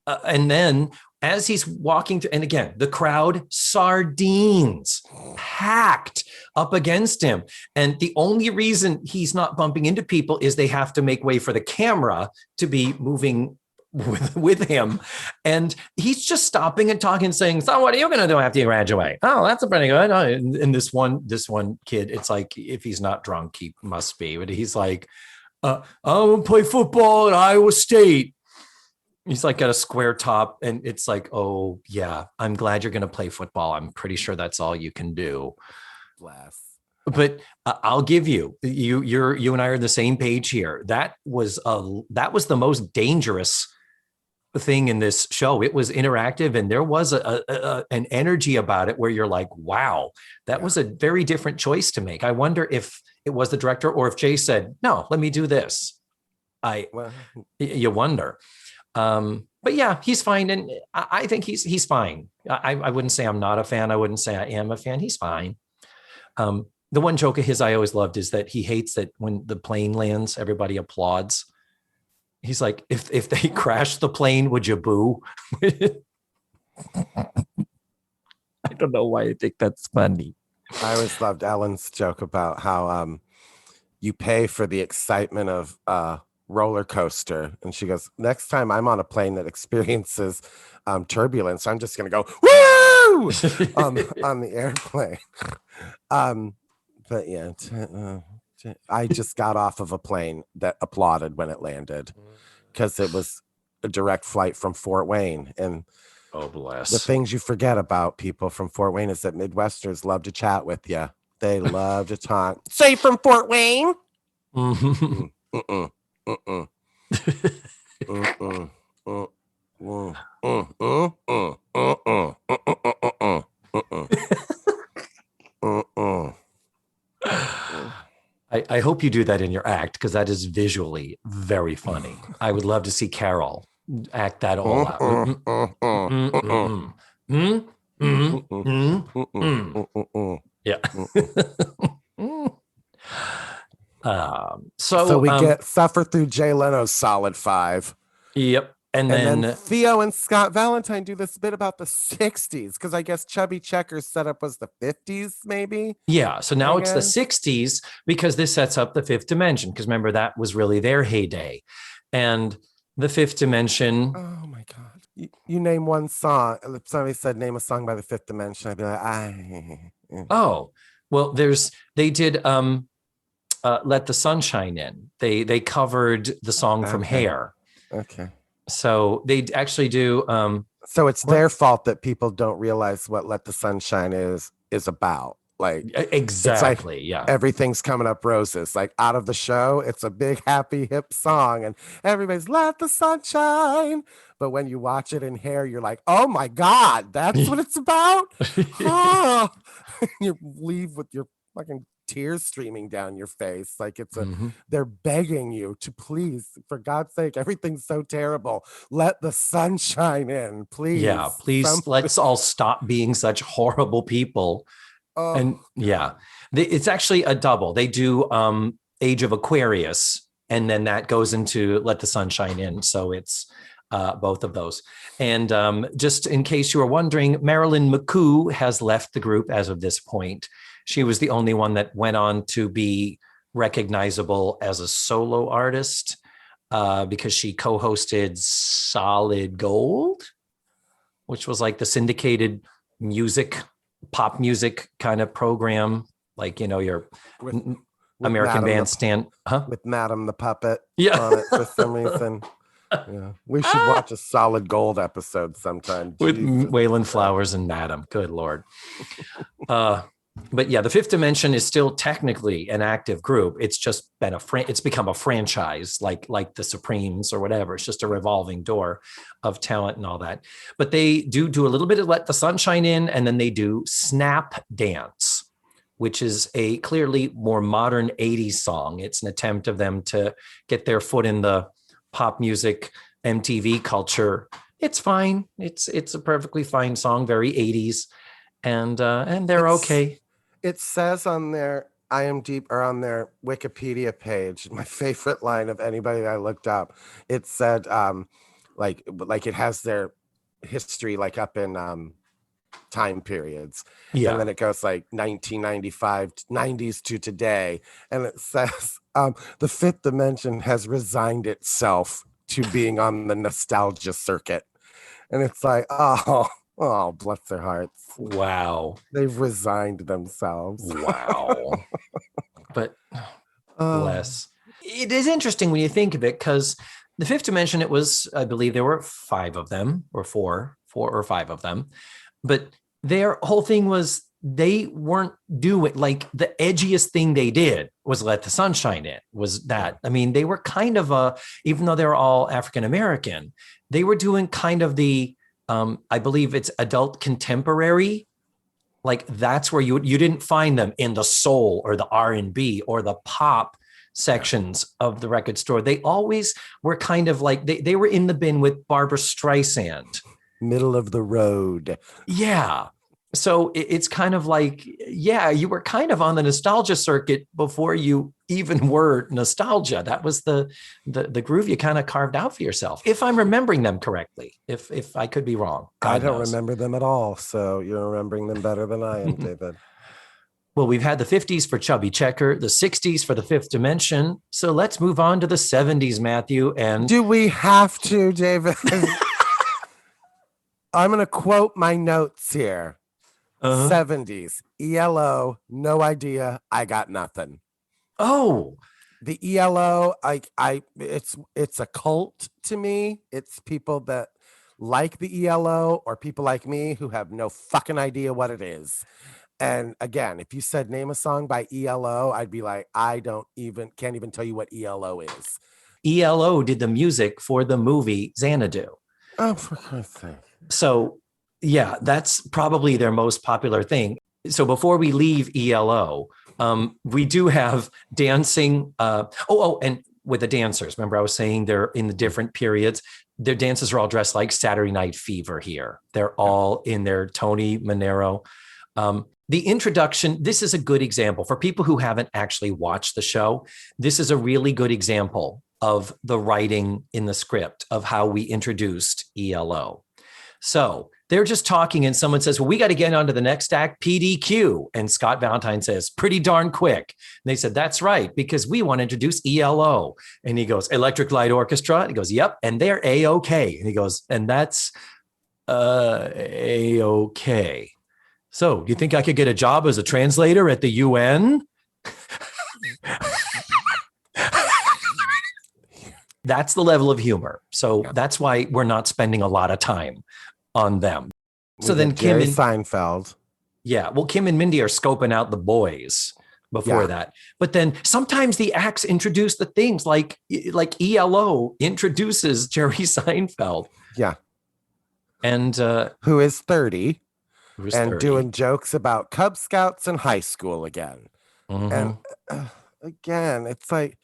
And then as he's walking through, and again, the crowd, sardines, packed up against him. And the only reason he's not bumping into people is they have to make way for the camera to be moving with him. And he's just stopping and talking, saying, so what are you going to do after you graduate? Oh, that's a pretty good. And this one kid, it's like, if he's not drunk, he must be, but he's like, I'm going to play football at Iowa State. He's like got a square top, and it's like, oh yeah, I'm glad you're going to play football. I'm pretty sure that's all you can do. Bless. But I'll give you and I are on the same page here. That was the most dangerous thing in this show. It was interactive, and there was an energy about it where you're like, wow, that was a very different choice to make. I wonder if it was the director or if Jay said, no, let me do this. You wonder. But yeah, he's fine. And I think he's fine. I wouldn't say I'm not a fan. I wouldn't say I am a fan. He's fine. The one joke of his I always loved is that he hates that when the plane lands, everybody applauds. He's like, if they crash the plane, would you boo? I don't know why I think that's funny. I always loved Ellen's joke about how you pay for the excitement of roller coaster, and she goes, next time I'm on a plane that experiences turbulence, I'm just gonna go woo on the airplane. But yeah, I just got off of a plane that applauded when it landed because it was a direct flight from Fort Wayne. And oh bless, the things you forget about people from Fort Wayne is that Midwesterners love to chat with you. They love to talk. Say from Fort Wayne. Mm-mm. Mm-mm. Mm-mm. Mm-mm. Mm-mm. Mm-mm. Mm-mm. Mm-mm. Mm-mm. Mm-mm. I hope you do that in your act, because that is visually very funny. I would love to see Carol act that all out. Yeah. So we get Suffer Through Jay Leno's solid 5. Yep. And then Theo and Scott Valentine do this bit about the 60s, because I guess Chubby Checker's setup was the 50s, maybe. Yeah. So now it's the 60s, because this sets up the Fifth Dimension, because remember, that was really their heyday. And the Fifth Dimension. Oh my God. You name one song. If somebody said name a song by the Fifth Dimension, I'd be like, Oh, well, they did Let the Sunshine In. They covered the song from Hair. Okay. So they actually do. So it's their fault that people don't realize what Let the Sunshine is about. Like exactly, like yeah. Everything's coming up roses. Like out of the show, it's a big happy hip song, and everybody's let the sunshine. But when you watch it in Hair, you're like, oh my God, that's what it's about. Oh. You leave with your fucking tears streaming down your face. Like it's they're begging you to please, for God's sake, everything's so terrible. Let the sunshine in, please. Yeah, please. Let's all stop being such horrible people. Oh. And yeah, it's actually a double. They do Age of Aquarius, and then that goes into Let the Sunshine In. So it's both of those. And just in case you were wondering, Marilyn McCoo has left the group as of this point. She was the only one that went on to be recognizable as a solo artist because she co-hosted Solid Gold, which was like the syndicated pop music kind of program, like, you know, your with American Bandstand. With Madam the Puppet on it for some reason. Yeah, we should watch a Solid Gold episode sometime. With Waylon Flowers and Madam. Good Lord. But yeah, the Fifth Dimension is still technically an active group. It's just been it's become a franchise, like the Supremes or whatever. It's just a revolving door of talent and all that. But they do a little bit of Let the Sunshine In, and then they do Snap Dance, which is a clearly more modern 80s song. It's an attempt of them to get their foot in the pop music MTV culture it's fine. It's a perfectly fine song, very 80s, and they're okay. It says on their IMDb or on their Wikipedia page, my favorite line of anybody that I looked up, it said like it has their history like up in time periods. Yeah. And then it goes like 1995, 90s to today. And it says the fifth dimension has resigned itself to being on the nostalgia circuit. And it's like, oh, bless their hearts. Wow. They've resigned themselves. Wow. But bless. It is interesting when you think of it, because the fifth dimension, it was, I believe there were 5 of them, or four or 5 of them. But their whole thing was they weren't doing, like, the edgiest thing they did was Let the Sunshine In, was that. I mean, they were kind of even though they were all African-American, they were doing kind of the, I believe it's adult contemporary. Like, that's where you didn't find them in the soul or the R&B or the pop sections of the record store. They always were kind of like, they were in the bin with Barbra Streisand. Middle of the road. Yeah. So it's kind of like, yeah, you were kind of on the nostalgia circuit before you even were nostalgia. That was the groove you kind of carved out for yourself, if I'm remembering them correctly. If I could be wrong. God I don't knows. remember them at all. So you're remembering them better than I am, David. Well, we've had the 50s for Chubby Checker, the 60s for the Fifth Dimension. So let's move on to the 70s, Matthew. And do we have to, David? I'm going to quote my notes here. 70s, ELO, no idea, I got nothing. Oh, the ELO, it's a cult to me. It's people that like the ELO, or people like me who have no fucking idea what it is. And again, if you said name a song by ELO, I'd be like, can't even tell you what ELO is. ELO did the music for the movie Xanadu. Oh, for Christ's sake. So yeah, that's probably their most popular thing. So before we leave ELO, we do have dancing. And with the dancers, remember I was saying they're in the different periods. Their dancers are all dressed like Saturday Night Fever here. They're all in their Tony Manero. The introduction, this is a good example for people who haven't actually watched the show. This is a really good example of the writing in the script of how we introduced ELO. So they're just talking and someone says, well, we got to get on to the next act, PDQ. And Scott Valentine says, pretty darn quick. And they said, that's right, because we want to introduce ELO. And he goes, Electric Light Orchestra. And he goes, yep. And they're A-OK. And he goes, and that's A-OK. So do you think I could get a job as a translator at the UN? That's the level of humor. So that's why we're not spending a lot of time on them. So then Kim and Seinfeld. Yeah. Well, Kim and Mindy are scoping out the boys before that. But then sometimes the acts introduce the things like ELO introduces Jerry Seinfeld. Yeah. And who is 30 and 30. Doing jokes about Cub Scouts in high school again. Mm-hmm. And again, it's like,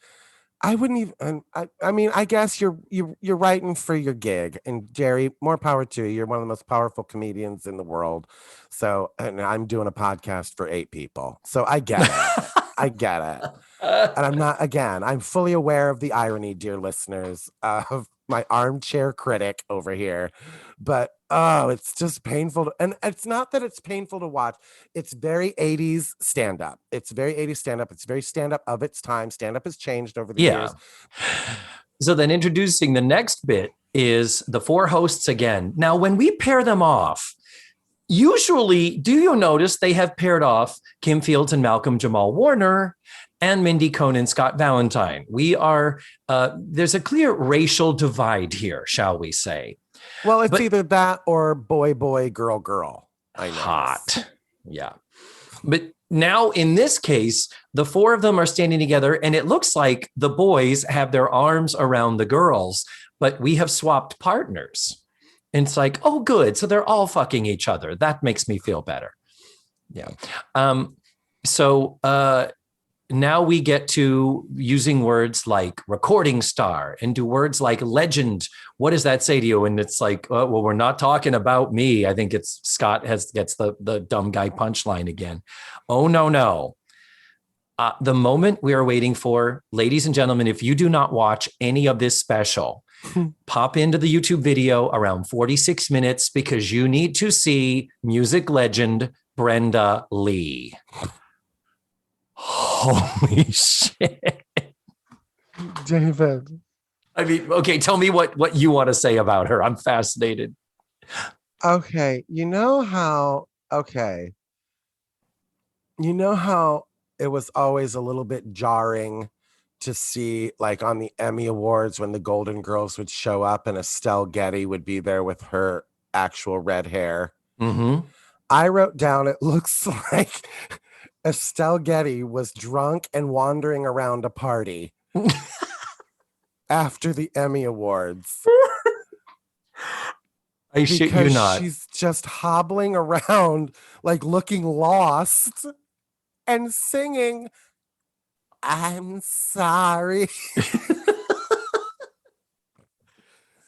I wouldn't even. I mean, I guess you're writing for your gig, and Jerry, more power to you. You're one of the most powerful comedians in the world. So, and I'm doing a podcast for 8 people, so I get it. I get it. And I'm not. Again, I'm fully aware of the irony, dear listeners, of my armchair critic over here. But it's just painful. And it's not that it's painful to watch. It's very 80s stand-up. It's very 80s stand-up. It's very stand-up of its time. Stand-up has changed over the years. So then introducing the next bit is the 4 hosts again. Now, when we pair them off, usually, do you notice they have paired off Kim Fields and Malcolm Jamal Warner and Mindy Cohn and Scott Valentine? We are, there's a clear racial divide here, shall we say. Well, it's either that or boy, girl. I know. Hot. Yeah. But now in this case, the 4 of them are standing together and it looks like the boys have their arms around the girls, but we have swapped partners. And it's like, oh, good. So they're all fucking each other. That makes me feel better. Yeah. So now we get to using words like recording star and do words like legend. What does that say to you? And it's like, well, we're not talking about me. I think it's Scott gets the dumb guy punchline again. Oh, no. The moment we are waiting for, ladies and gentlemen, if you do not watch any of this special, pop into the YouTube video around 46 minutes because you need to see music legend Brenda Lee. Holy shit. David. I mean, okay, tell me what you want to say about her. I'm fascinated. Okay, you know how it was always a little bit jarring to see, like, on the Emmy Awards when the Golden Girls would show up and Estelle Getty would be there with her actual red hair. Mm-hmm. I wrote down, it looks like Estelle Getty was drunk and wandering around a party after the Emmy Awards. I shit you not. She's just hobbling around, like looking lost and singing, I'm sorry.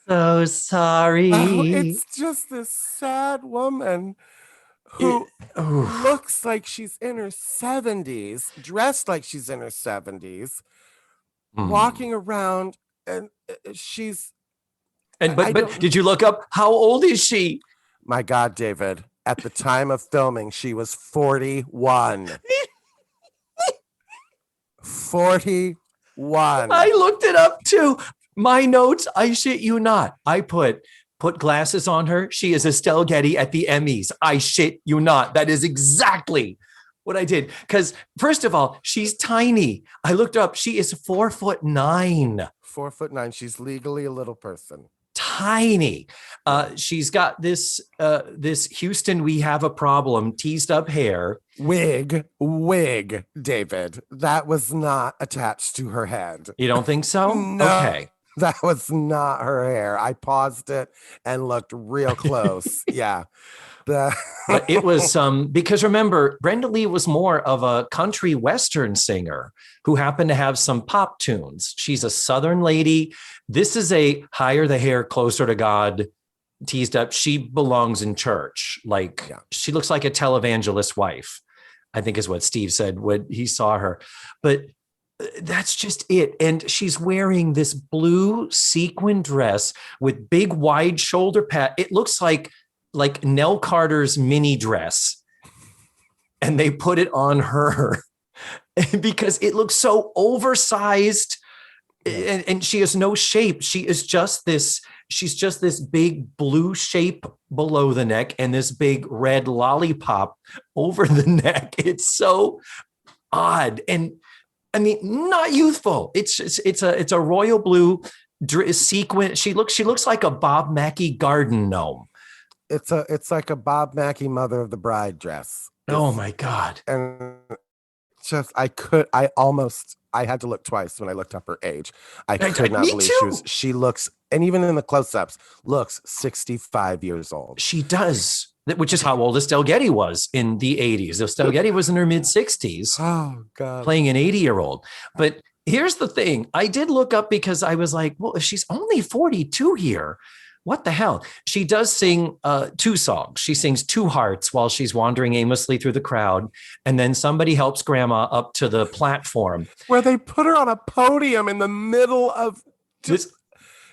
So sorry. Oh, it's just this sad woman who looks like she's in her 70s, dressed like she's in her 70s, walking around, and she's... But did you look up how old is she? My God, David, at the time of filming, she was 41. 41. I looked it up too. My notes, I shit you not. I put glasses on her. She is Estelle Getty at the Emmys. I shit you not. That is exactly what I did. Because first of all, she's tiny. I looked up. She is 4'9". 4'9". She's legally a little person. Tiny. She's got this Houston, we have a problem, teased up hair. Wig, David. That was not attached to her head. You don't think so? No, okay. That was not her hair. I paused it and looked real close. Yeah. But it was because remember, Brenda Lee was more of a country western singer who happened to have some pop tunes. She's a Southern lady. This is a higher the hair, closer to God, teased up. She belongs in church. She looks like a televangelist wife, I think is what Steve said when he saw her. But that's just it. And she's wearing this blue sequin dress with big wide shoulder pad. It looks like Nell Carter's mini dress, and they put it on her because it looks so oversized, and she has no shape. She's just this big blue shape below the neck and this big red lollipop over the neck. It's so odd. And I mean, not youthful. It's a royal blue sequin. She looks like a Bob Mackie garden gnome. It's like a Bob Mackie Mother of the Bride dress. Oh my God. And just I had to look twice when I looked up her age. I could not believe she looks, and even in the close-ups, looks 65 years old. She does, which is how old Estelle Getty was in the 80s. Estelle Getty was in her mid-60s. Oh God. Playing an 80-year-old. But here's the thing. I did look up because I was like, well, if she's only 42 here, what the hell? She does sing 2 songs. She sings 2 Hearts while she's wandering aimlessly through the crowd. And then somebody helps Grandma up to the platform. Where they put her on a podium in the middle of this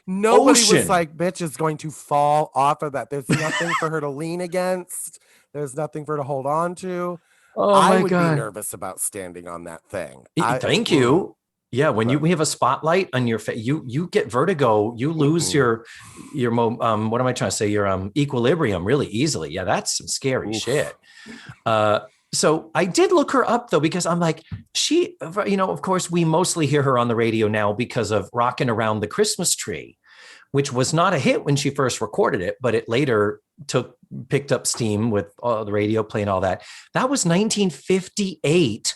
nobody ocean. Was like, bitch is going to fall off of that. There's nothing for her to lean against. There's nothing for her to hold on to. Oh I would God. be nervous about standing on that thing. Thank you. Yeah, when we have a spotlight on your face, you get vertigo. You lose your what am I trying to say? Your equilibrium really easily. Yeah, that's some scary shit. So I did look her up though, because I'm like, she, of course, we mostly hear her on the radio now because of Rockin' Around the Christmas Tree, which was not a hit when she first recorded it, but it later picked up steam with the radio playing all that. That was 1958.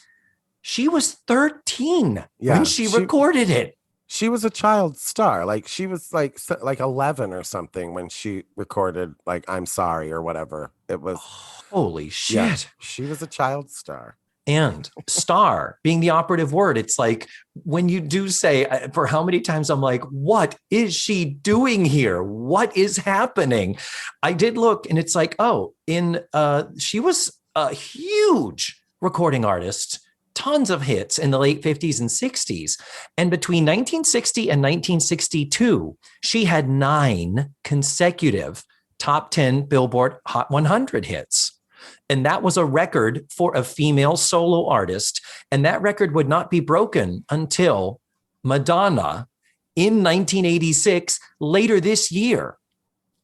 She was 13 when she recorded it. She was a child star. Like she was like 11 or something when she recorded like I'm Sorry or whatever. It was holy shit. Yeah, she was a child star. and star being the operative word. It's like when you do say, for how many times I'm like, what is she doing here? What is happening? I did look, and it's like, she was a huge recording artist, tons of hits in the late 50s and 60s. And between 1960 and 1962, she had 9 consecutive top 10 Billboard Hot 100 hits. And that was a record for a female solo artist. And that record would not be broken until Madonna in 1986, later this year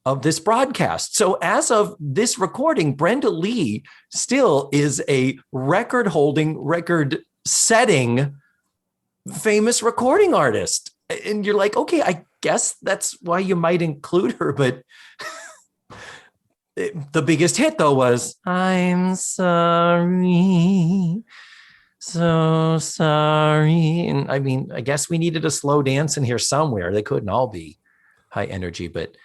of this broadcast. So as of this recording, Brenda Lee still is a record-holding, record-setting famous recording artist. And you're like, okay, I guess that's why you might include her, but the biggest hit, though, was I'm sorry, so sorry. And I mean, I guess we needed a slow dance in here somewhere. They couldn't all be high energy, but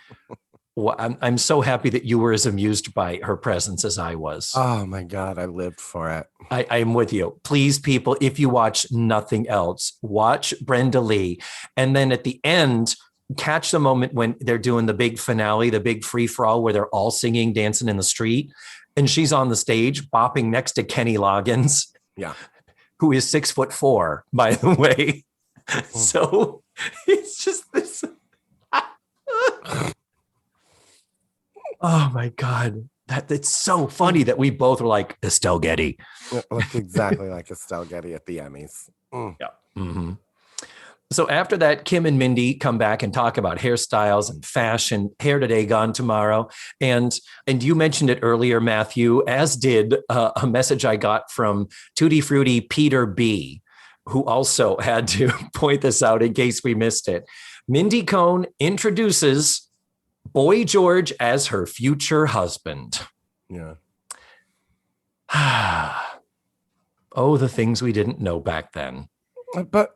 I'm so happy that you were as amused by her presence as I was. Oh, my God. I lived for it. I'm with you. Please, people, if you watch nothing else, watch Brenda Lee. And then at the end, catch the moment when they're doing the big finale, the big free for all, where they're all singing, dancing in the street. And she's on the stage bopping next to Kenny Loggins. Yeah. Who is 6'4", by the way. So it's just this. Oh my God. It's so funny that we both were like Estelle Getty. It looked exactly like Estelle Getty at the Emmys. Mm. Yeah. Mm-hmm. So after that, Kim and Mindy come back and talk about hairstyles and fashion, hair today, gone tomorrow. And you mentioned it earlier, Matthew, as did a message I got from Tutti Frutti Peter B., who also had to point this out in case we missed it. Mindy Cohn introduces Boy George as her future husband. Yeah. Oh, the things we didn't know back then. But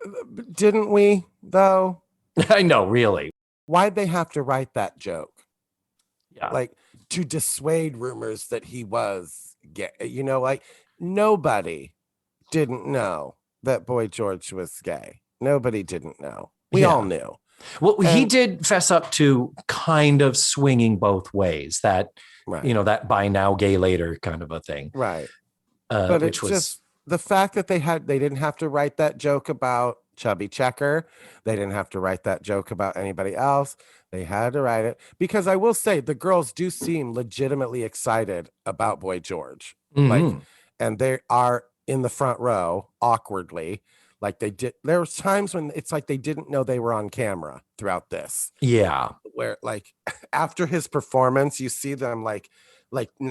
didn't we, though? I know, really. Why'd they have to write that joke? Yeah. Like, to dissuade rumors that he was gay. You know, like, nobody didn't know that Boy George was gay. Nobody didn't know. We all knew. Well, he did fess up to kind of swinging both ways. That, right. You know, that buy now, gay later kind of a thing. Right. But which it's was just the fact that they didn't have to write that joke about Chubby Checker. They didn't have to write that joke about anybody else. They had to write it because I will say the girls do seem legitimately excited about Boy George. Mm-hmm. Like, and they are in the front row awkwardly. Like they did. There was times when it's like they didn't know they were on camera throughout this. Yeah. Where like after his performance, you see them like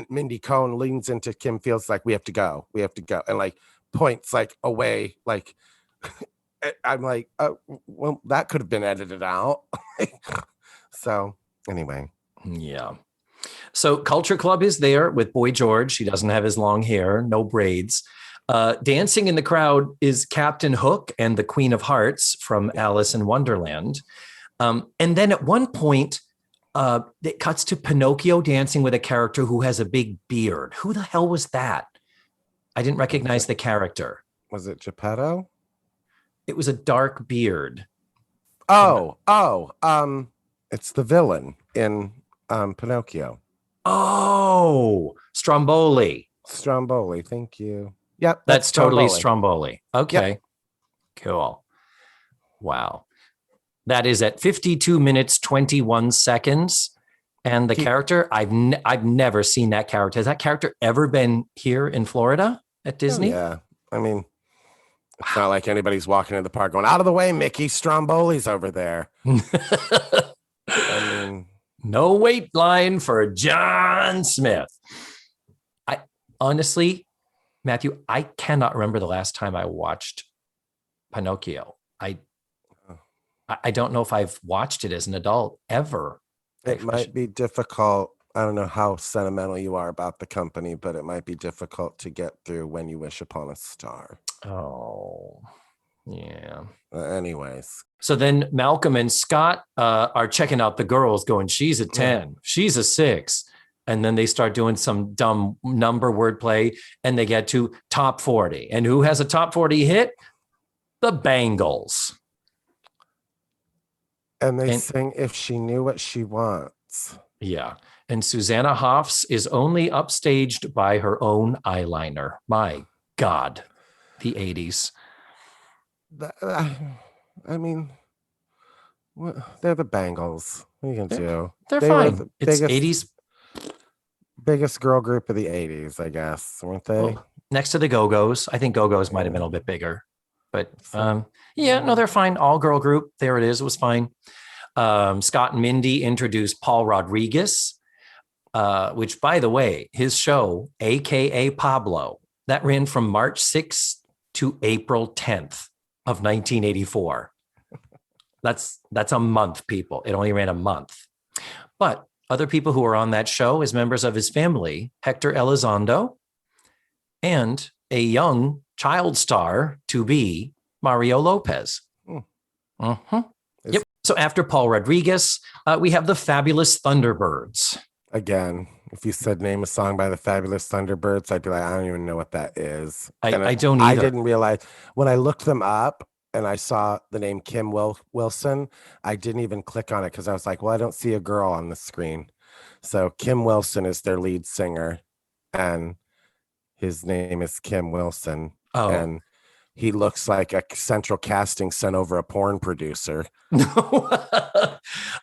Mindy Cohn leans into Kim Fields like, we have to go. And like points like away. Like I'm like, well, that could have been edited out. So anyway. Yeah. So Culture Club is there with Boy George. He doesn't have his long hair, no braids. Dancing in the crowd is Captain Hook and the Queen of Hearts from Alice in Wonderland. And then at one point, it cuts to Pinocchio dancing with a character who has a big beard. Who the hell was that? I didn't recognize the character. Was it Geppetto? It was a dark beard. It's the villain in Pinocchio. Oh, Stromboli. Stromboli, thank you. Yep, that's totally Stromboli. Okay, yep. Cool. Wow. That is at 52 minutes, 21 seconds. And the character, I've never seen that character. Has that character ever been here in Florida at Disney? Yeah. I mean, it's not like anybody's walking in the park going, out of the way, Mickey, Stromboli's over there. I mean, no wait line for John Smith. I honestly, Matthew, I cannot remember the last time I watched Pinocchio. I don't know if I've watched it as an adult ever. It might be difficult. I don't know how sentimental you are about the company, but it might be difficult to get through When You Wish Upon a Star. Oh, yeah. Anyways. So then Malcolm and Scott are checking out the girls going, she's a 10, she's a 6. And then they start doing some dumb number wordplay and they get to top 40. And who has a top 40 hit? The Bangles. And they sing If She Knew What She Wants. Yeah. And Susanna Hoffs is only upstaged by her own eyeliner. My God, the 80s. I mean, they're the Bangles. What are you going to do? They're they fine. Were It's biggest, 80s. Biggest girl group of the 80s, I guess, weren't they? Well, next to the Go-Go's. I think Go-Go's might have been a little bit bigger. But they're fine. All girl group. There it is. It was fine. Scott and Mindy introduced Paul Rodriguez, which, by the way, his show, AKA Pablo, that ran from March 6th to April 10th of 1984. That's a month, people. It only ran a month. But other people who were on that show as members of his family, Hector Elizondo, and a young child star to be Mario Lopez. Yep. So after Paul Rodriguez, we have the Fabulous Thunderbirds. Again, if you said name a song by the Fabulous Thunderbirds, I'd be like, I don't even know what that is. I don't either. I didn't realize when I looked them up and I saw the name Kim Wilson, I didn't even click on it because I was like, well, I don't see a girl on the screen. So Kim Wilson is their lead singer and his name is Kim Wilson. Oh. And he looks like a central casting sent over a porn producer. No.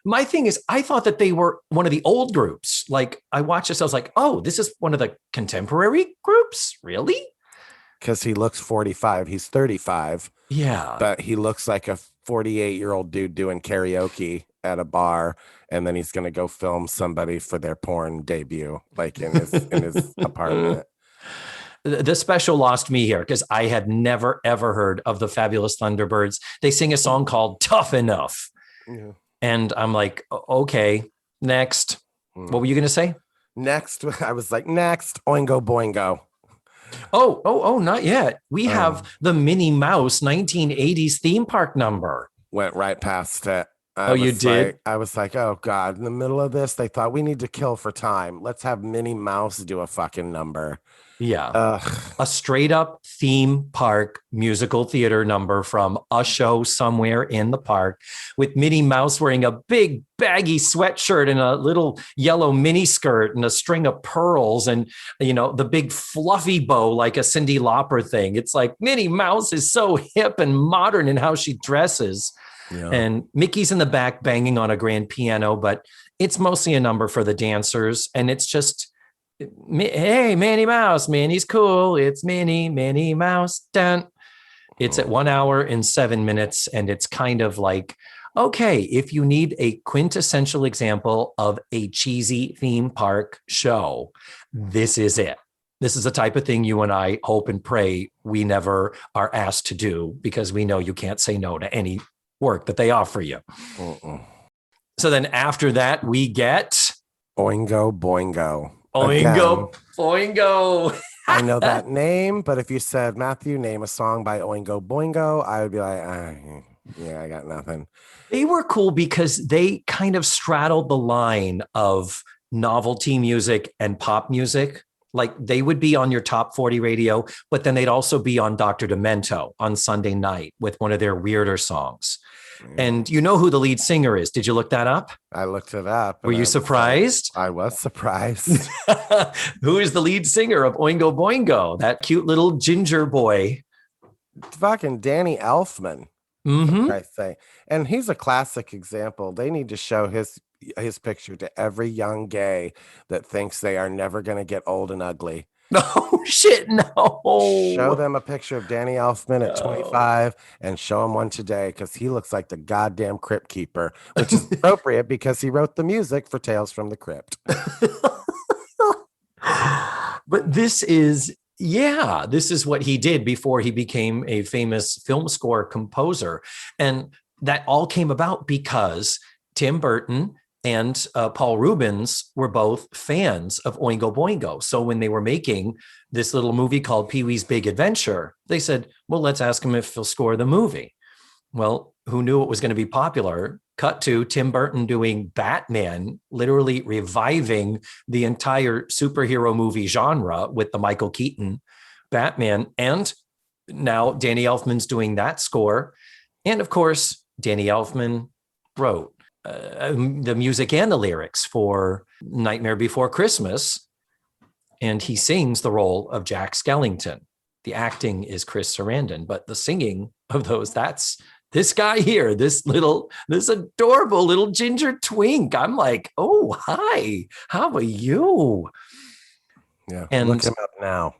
My thing is, I thought that they were one of the old groups. Like I watched this, I was like, oh, this is one of the contemporary groups? Really? Because he looks 45. He's 35. Yeah. But he looks like a 48-year-old dude doing karaoke at a bar. And then he's going to go film somebody for their porn debut, like in his apartment. The special lost me here because I had never, ever heard of the Fabulous Thunderbirds. They sing a song called Tough Enough. Yeah. And I'm like, okay, next. What were you going to say? Next. I was like, next, Oingo Boingo. Oh, not yet. We have the Minnie Mouse 1980s theme park number. Went right past it. You did? I was like, oh, God. In the middle of this, they thought we need to kill for time. Let's have Minnie Mouse do a fucking number. Yeah. A straight up theme park musical theater number from a show somewhere in the park with Minnie Mouse wearing a big baggy sweatshirt and a little yellow mini skirt and a string of pearls and, the big fluffy bow like a Cyndi Lauper thing. It's like Minnie Mouse is so hip and modern in how she dresses. Yeah. And Mickey's in the back banging on a grand piano, but it's mostly a number for the dancers. And it's just, hey, Minnie Mouse, Minnie's cool. It's Minnie Mouse. Dun. It's at 1 hour and 7 minutes. And it's kind of like, okay, if you need a quintessential example of a cheesy theme park show, this is it. This is the type of thing you and I hope and pray we never are asked to do because we know you can't say no to any work that they offer you. So then after that, we get Oingo Boingo. Oingo Boingo. I know that name, but if you said, Matthew, name a song by Oingo Boingo, I would be like, I got nothing. They were cool because they kind of straddled the line of novelty music and pop music. Like they would be on your top 40 radio, but then they'd also be on Dr. Demento on Sunday night with one of their weirder songs. And you know who the lead singer is? Did you look that up? I looked it up. Were you surprised? I was surprised. Who is the lead singer of Oingo Boingo? That cute little ginger boy. Fucking Danny Elfman. Mm-hmm. I say. And he's a classic example. They need to show his picture to every young gay that thinks they are never going to get old and ugly. No shit, no. Show them a picture of Danny Elfman at 25 and show him one today because he looks like the goddamn Crypt Keeper, which is appropriate because he wrote the music for Tales from the Crypt. But this is what he did before he became a famous film score composer. And that all came about because Tim Burton and Paul Rubens were both fans of Oingo Boingo. So when they were making this little movie called Pee-wee's Big Adventure, they said, well, let's ask him if he'll score the movie. Well, who knew it was going to be popular. Cut to Tim Burton doing Batman, literally reviving the entire superhero movie genre with the Michael Keaton Batman. And now Danny Elfman's doing that score. And of course, Danny Elfman wrote the music and the lyrics for Nightmare Before Christmas. And he sings the role of Jack Skellington. The acting is Chris Sarandon, but the singing of those, that's this guy here, this adorable little ginger twink. I'm like, oh, hi, how are you? Yeah, and look him up now.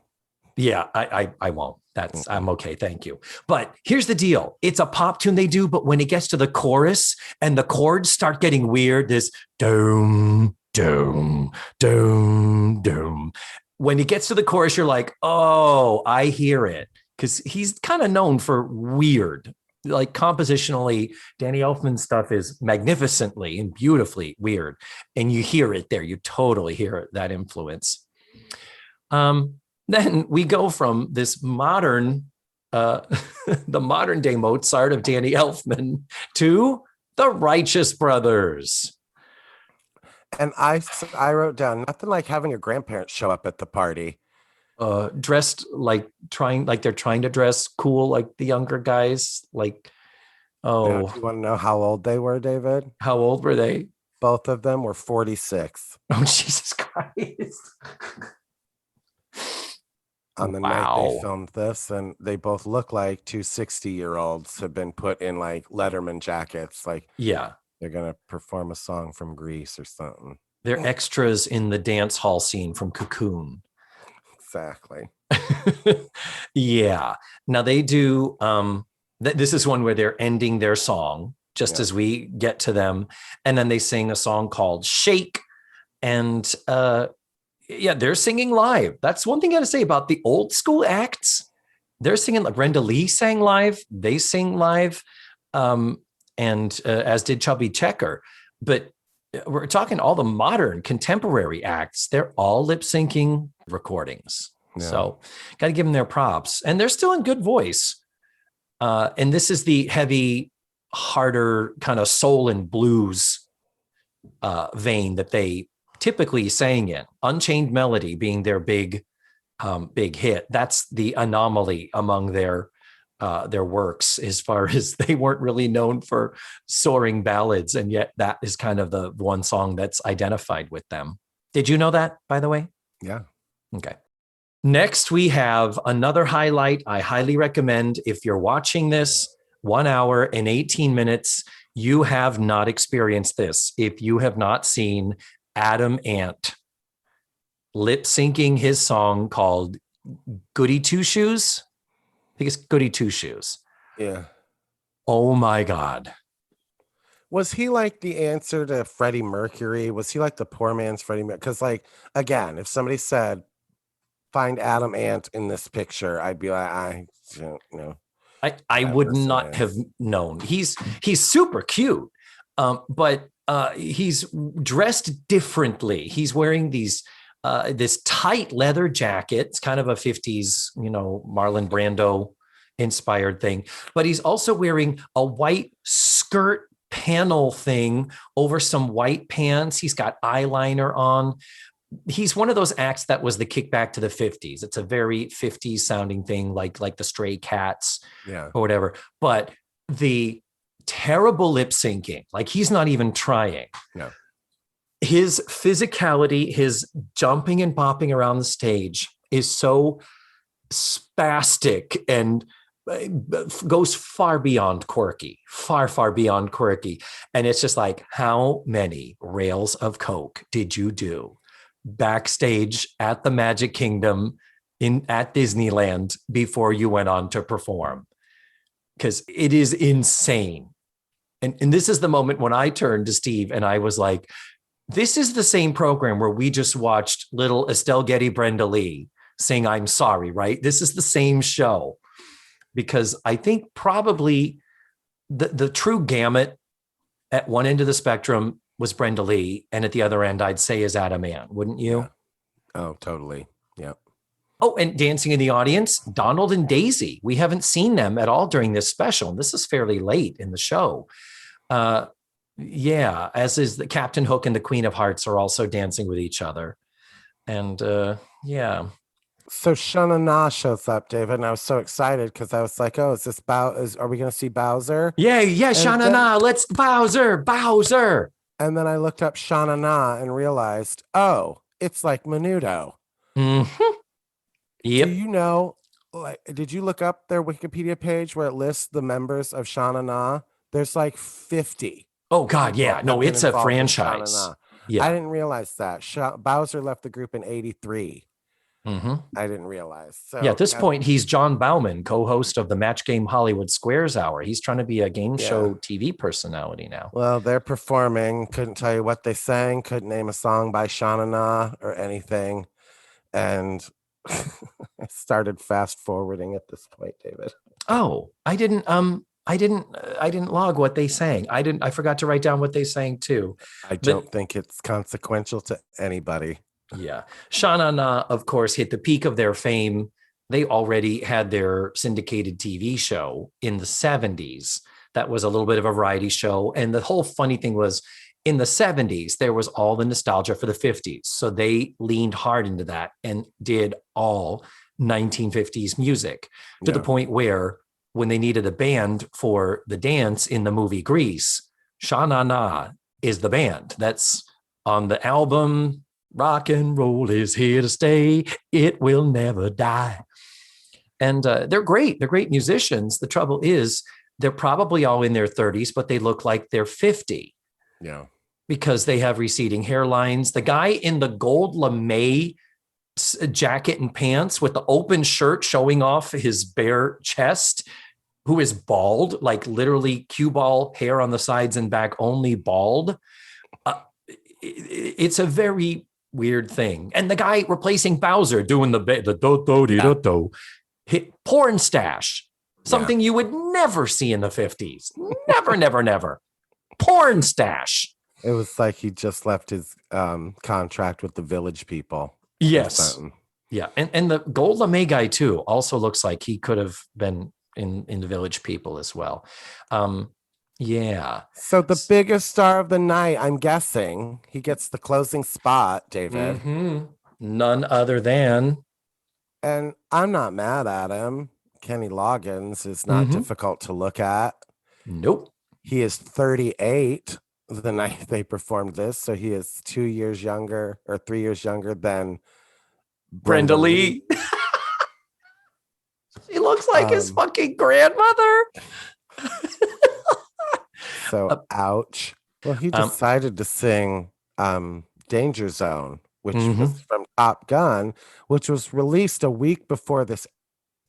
Yeah, I won't. I'm okay, thank you. But here's the deal. It's a pop tune they do, but when it gets to the chorus and the chords start getting weird, this doom, doom, doom, doom. When it gets to the chorus, you're like, oh, I hear it. Because he's kind of known for weird. Like compositionally, Danny Elfman's stuff is magnificently and beautifully weird. And you hear it there. You totally hear it, that influence. Then we go from this modern, the modern day Mozart of Danny Elfman to the Righteous Brothers. And I wrote down nothing like having a grandparent show up at the party. Dressed like they're trying to dress cool like the younger guys. Like, oh. Now, do you want to know how old they were, David? How old were they? Both of them were 46. Oh, Jesus Christ. On the night they filmed this, and they both look like two 60-year-olds have been put in like Letterman jackets. Like, yeah, they're gonna perform a song from Greece or something. They're extras in the dance hall scene from Cocoon. Exactly. Yeah. Now they do. This is one where they're ending their song just as we get to them, and then they sing a song called "Shake," and they're singing live. That's one thing I got to say about the old school acts. They're singing, like Brenda Lee sang live. They sing live, and as did Chubby Checker. But we're talking all the modern contemporary acts. They're all lip syncing recordings. Yeah. So got to give them their props. And they're still in good voice. And this is the heavy, harder kind of soul and blues vein that they typically sang in. Unchained Melody being their big hit. That's the anomaly among their works, as far as they weren't really known for soaring ballads, and yet that is kind of the one song that's identified with them. Did you know that, by the way? Yeah. Okay. Next, we have another highlight I highly recommend. If you're watching this 1 hour and 18 minutes, you have not experienced this. If you have not seen Adam Ant lip syncing his song called Goody Two Shoes. I think it's Goody Two Shoes. Yeah. Oh my God. Was he like the answer to Freddie Mercury? Was he like the poor man's Freddie Mercury? Because, like, again, if somebody said, find Adam Ant in this picture, I'd be like, I don't know. I would not have known. He's super cute, but he's dressed differently. He's wearing this tight leather jacket. It's kind of a 50s, Marlon Brando inspired thing, but he's also wearing a white skirt panel thing over some white pants. He's got eyeliner on. He's one of those acts that was the kickback to the 50s. It's a very 50s sounding thing, like the Stray Cats or whatever. But the terrible lip syncing, like he's not even trying. No. His physicality, his jumping and popping around the stage is so spastic and goes far beyond quirky, far beyond quirky. And it's just like, how many rails of coke did you do backstage at the Magic Kingdom at Disneyland before you went on to perform? Because it is insane. And this is the moment when I turned to Steve and I was like, this is the same program where we just watched little Estelle Getty Brenda Lee sing I'm Sorry, right? This is the same show, because I think probably the true gamut at one end of the spectrum was Brenda Lee, and at the other end, I'd say is Adam Ant, wouldn't you? Yeah. Oh, totally. Yeah. Oh, and dancing in the audience, Donald and Daisy. We haven't seen them at all during this special. This is fairly late in the show. Yeah, as is the Captain Hook and the Queen of Hearts are also dancing with each other. And yeah. So Shana Na shows up, David, and I was so excited because I was like, "Oh, is this are we going to see Bowser?" Yeah, Shana Na, let's Bowser. And then I looked up Shana Na and realized, oh, it's like Menudo. Mm-hmm. Yep. Do you know? Like, did you look up their Wikipedia page where it lists the members of Shana Na? There's like 50. Oh God, yeah. No, it's a franchise. Yeah, I didn't realize that. Bowser left the group in '83. Mm-hmm. I didn't realize. So yeah, at this point, he's John Bauman, co-host of the Match Game Hollywood Squares Hour. He's trying to be a game show TV personality now. Well, they're performing. Couldn't tell you what they sang. Couldn't name a song by Shana Na or anything. And I started fast forwarding at this point, David. Oh, I didn't log what they sang. I forgot to write down what they sang too. I don't think it's consequential to anybody. Yeah. Shana Na, of course, hit the peak of their fame. They already had their syndicated TV show in the 70s. That was a little bit of a variety show. And the whole funny thing was in the 70s, there was all the nostalgia for the 50s. So they leaned hard into that and did all 1950s music to the point where when they needed a band for the dance in the movie Grease, Shana Na is the band. That's on the album Rock and Roll is Here to Stay. It Will Never Die. And they're great. They're great musicians. The trouble is they're probably all in their 30s, but they look like they're 50. Yeah. Because they have receding hairlines. The guy in the gold lame jacket and pants with the open shirt showing off his bare chest, who is bald, like literally cue ball hair on the sides and back, only bald. It's a very weird thing. And the guy replacing Bowser doing the do-do-de-do-do hit porn stash, something you would never see in the 50s. Never. Porn stash. It was like he just left his contract with the Village People. Yes. Yeah. And the gold lame guy too also looks like he could have been in the Village People as well. Yeah. So the biggest star of the night, I'm guessing, he gets the closing spot, David. Mm-hmm. None other than. And I'm not mad at him. Kenny Loggins is not difficult to look at. Nope. He is 38 the night they performed this. So he is 2 years younger or 3 years younger than Brenda Lee. She looks like his fucking grandmother. So, ouch. Well, he decided to sing Danger Zone, which was from Top Gun, which was released a week before this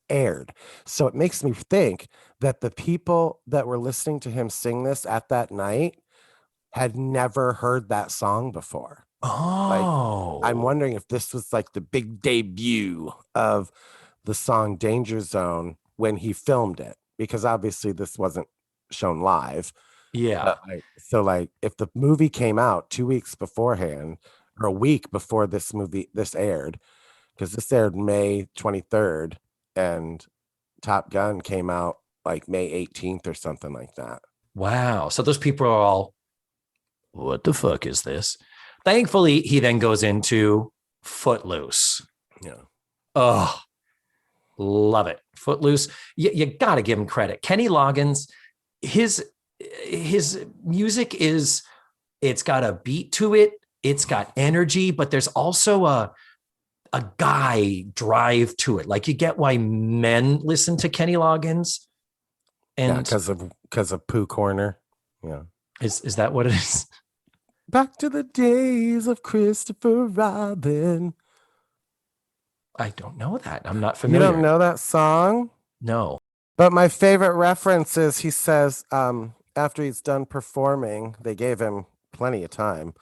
aired. So it makes me think that the people that were listening to him sing this at that night had never heard that song before. Oh. Like, I'm wondering if this was like the big debut of the song Danger Zone when he filmed it, because obviously this wasn't shown live. Yeah. So like if the movie came out 2 weeks beforehand or a week before this aired, because this aired May 23rd and Top Gun came out like May 18th or something like that. Wow. So those people are all, what the fuck is this? Thankfully, he then goes into Footloose. Yeah. Oh, love it. Footloose. You got to give him credit. Kenny Loggins, his music it's got a beat to it. It's got energy, but there's also a guy drive to it. Like you get why men listen to Kenny Loggins. And because of Pooh Corner. Yeah. Is that what it is? Back to the days of Christopher Robin. I don't know that. I'm not familiar. You don't know that song? No. But my favorite reference is he says, after he's done performing, they gave him plenty of time.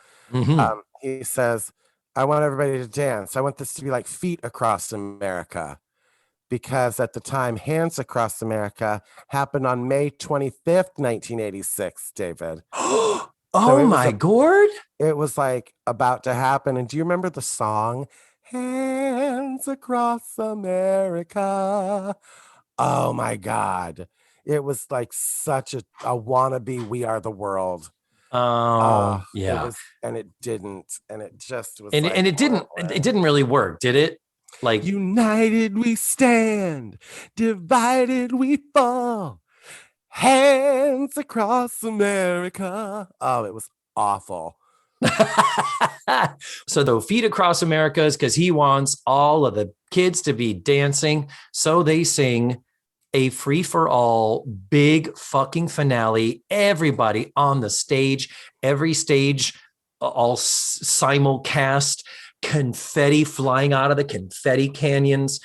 He says, I want everybody to dance. I want this to be like Feet Across America. Because at the time, Hands Across America happened on May 25th, 1986, David. Oh my God. It was like about to happen. And do you remember the song Hands across America. Oh my God. It was like such a wannabe We Are the World. Oh, It yeah. was, and it didn't. And it just was And like, and it didn't really work, did it? Like, united we stand, divided we fall. Hands across America. Oh, it was awful. so the feet across America is because he wants all of the kids to be dancing. So they sing a free for all big fucking finale. Everybody on the stage, every stage, all simulcast, confetti flying out of the confetti canyons,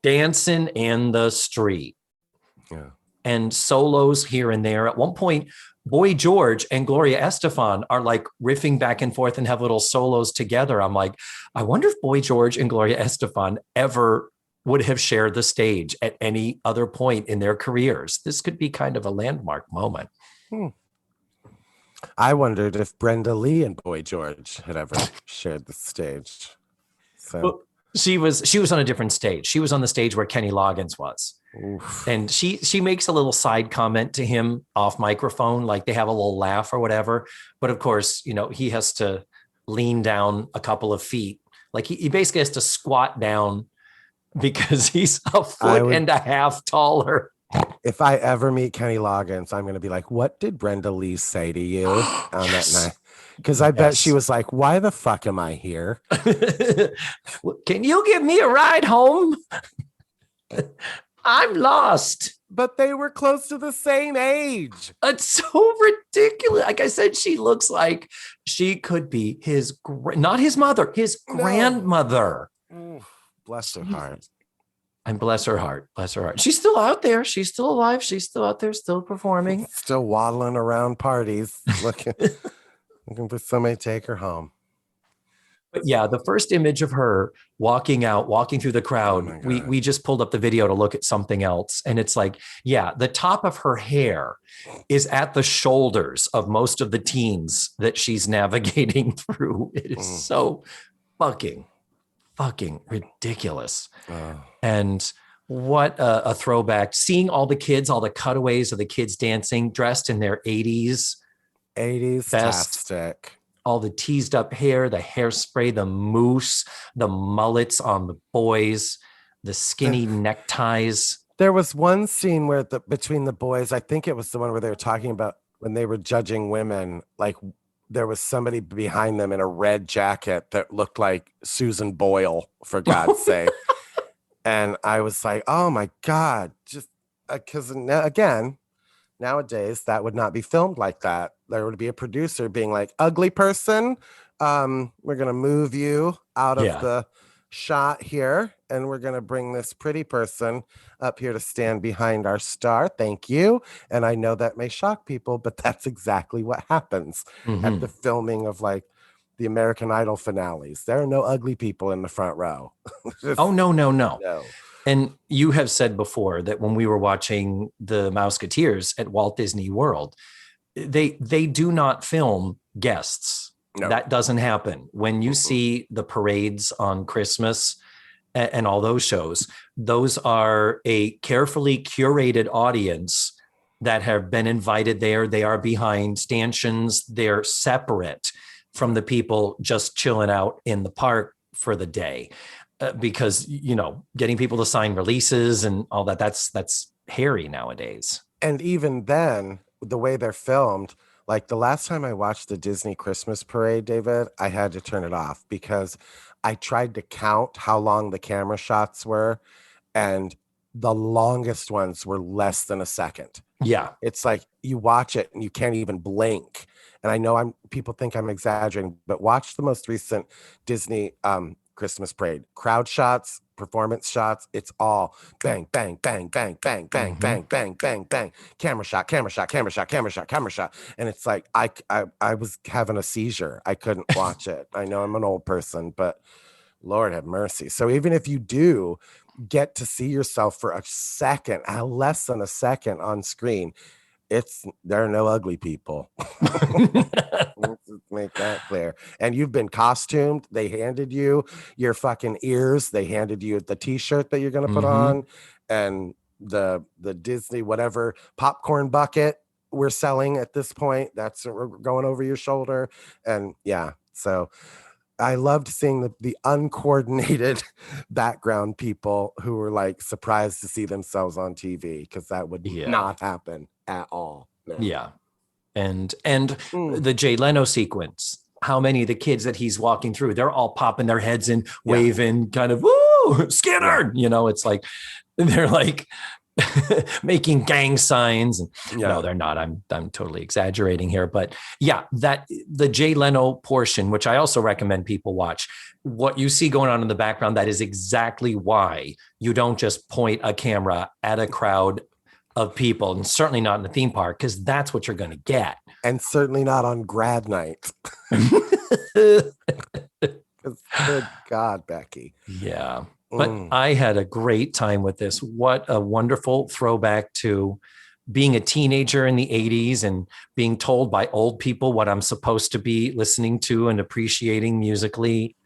dancing in the street. Yeah. And solos here and there. At one point, Boy George and Gloria Estefan are like riffing back and forth and have little solos together. I'm like, I wonder if Boy George and Gloria Estefan ever would have shared the stage at any other point in their careers. This could be kind of a landmark moment. I wondered if Brenda Lee and Boy George had ever shared the stage. So well, she was on a different stage. She was on the stage where Kenny Loggins was. oof. And she makes a little side comment to him off microphone, like they have a little laugh or whatever. But of course, he has to lean down a couple of feet. Like he basically has to squat down because he's a foot and a half taller. If I ever meet Kenny Loggins, I'm going to be like, what did Brenda Lee say to you on that night? Because I bet she was like, why the fuck am I here? Can you give me a ride home? I'm lost. But they were close to the same age. It's so ridiculous. Like I said, she looks like she could be not his mother, his grandmother. Oof, bless her heart. And bless her heart. Bless her heart. She's still out there. She's still alive. She's still out there, still performing. Still waddling around parties, looking for somebody to take her home. But yeah, the first image of her walking through the crowd, we just pulled up the video to look at something else. And it's like, yeah, the top of her hair is at the shoulders of most of the teens that she's navigating through. It is so fucking ridiculous. And what a throwback. Seeing all the kids, all the cutaways of the kids dancing, dressed in their 80s vest. Tastic. All the teased up hair, the hairspray, the mousse, the mullets on the boys, the skinny neckties. There was one scene where between the boys, I think it was the one where they were talking about when they were judging women, like there was somebody behind them in a red jacket that looked like Susan Boyle, for God's sake. And I was like, oh my God, just because again, nowadays that would not be filmed like that. There would be a producer being like, ugly person, we're going to move you out of the shot here. And we're going to bring this pretty person up here to stand behind our star. Thank you. And I know that may shock people, but that's exactly what happens at the filming of like the American Idol finales. There are no ugly people in the front row. Oh, no. And you have said before that when we were watching the Mouseketeers at Walt Disney World, they do not film guests. No. That doesn't happen. When you see the parades on Christmas and all those shows, those are a carefully curated audience that have been invited there. They are behind stanchions. They're separate from the people just chilling out in the park for the day. Because, getting people to sign releases and all that's hairy nowadays. And even then, the way they're filmed, like the last time I watched the Disney Christmas parade, David, I had to turn it off because I tried to count how long the camera shots were, and the longest ones were less than a second. Yeah. It's like you watch it and you can't even blink. And I know people think I'm exaggerating, but watch the most recent Disney Christmas parade. Crowd shots, performance shots, it's all bang, bang, bang, bang, bang, bang, bang, bang, bang, bang. Camera shot, camera shot, camera shot, camera shot, camera shot. And it's like I was having a seizure. I couldn't watch it. I know I'm an old person, but Lord have mercy. So even if you do get to see yourself for a second, less than a second on screen, there are no ugly people. Let's just make that clear. And you've been costumed. They handed you your fucking ears. They handed you the t-shirt that you're gonna put on, and the Disney whatever popcorn bucket we're selling at this point. That's going over your shoulder. And yeah, so I loved seeing the uncoordinated background people who were like surprised to see themselves on TV, because that would not happen at all. No. Yeah. And the Jay Leno sequence, how many of the kids that he's walking through, they're all popping their heads and waving kind of, woo, Skinner, you know, it's like, they're like making gang signs. And no, they're not. I'm totally exaggerating here, but yeah, that the Jay Leno portion, which I also recommend people watch, what you see going on in the background, that is exactly why you don't just point a camera at a crowd of people, and certainly not in the theme park, because that's what you're going to get. And certainly not on grad night. Good God, Becky. Yeah. But I had a great time with this. What a wonderful throwback to being a teenager in the 80s and being told by old people what I'm supposed to be listening to and appreciating musically.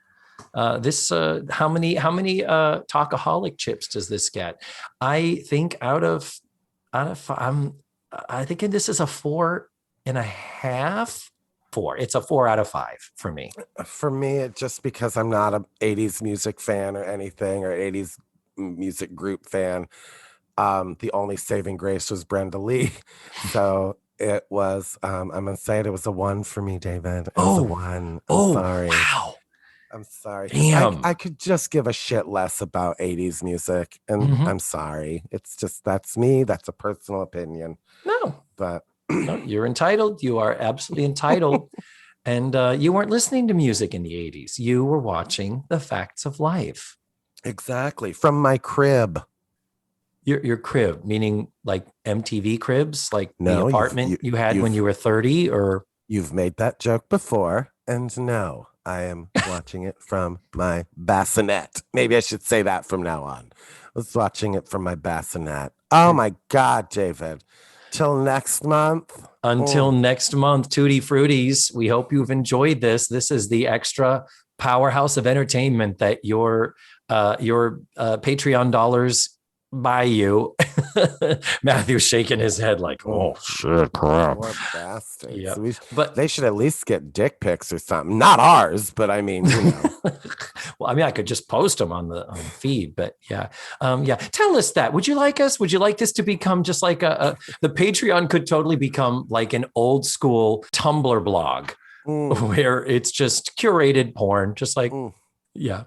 How many Talkaholic chips does this get? I think I think this is a 4.5. 4. It's a 4 out of 5 for me. For me, it just because I'm not an 80s music fan or anything, or 80s music group fan. The only saving grace was Brenda Lee. So it was, I'm going to say it was a 1 for me, David. It was a 1. I'm sorry. Wow. I'm sorry. Damn. I could just give a shit less about 80s music. And I'm sorry. It's just, that's me. That's a personal opinion. No. But no, you're entitled. You are absolutely entitled. And you weren't listening to music in the 80s. You were watching The Facts of Life. Exactly. From my crib. Your crib, meaning like MTV cribs, like no, the apartment you had when you were 30, or? You've made that joke before. And no, I am watching it from my bassinet. Maybe I should say that from now on. I was watching it from my bassinet. Oh my God, David. Till next month. Until next month, Tutti Fruities. We hope you've enjoyed this. This is the extra powerhouse of entertainment that your Patreon dollars buy you. Matthew's shaking his head like, oh shit, crap. Poor bastards. Yep. But they should at least get dick pics or something. Not ours, but I mean, you know. Well, I mean, I could just post them on the feed, but yeah. Tell us that. Would you like us? Would you like this to become just like the Patreon could totally become like an old school Tumblr blog where it's just curated porn, just like, yeah.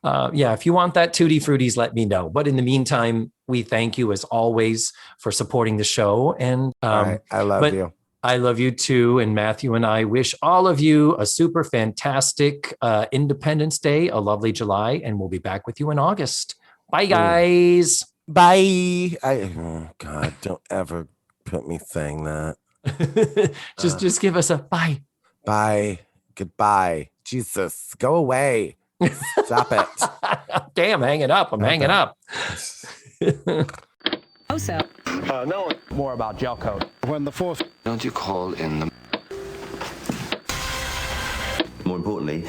If you want that, Tutti Fruities, let me know. But in the meantime, we thank you as always for supporting the show. And I love you. I love you too. And Matthew and I wish all of you a super fantastic Independence Day, a lovely July, and we'll be back with you in August. Bye, guys. Bye. Oh God, don't ever put me saying that. just give us a bye. Bye. Goodbye. Jesus, go away. Stop it. Damn, hang it up. I'm hanging up. Also, know more about gel coat. When the fourth. Don't you call in the... More importantly,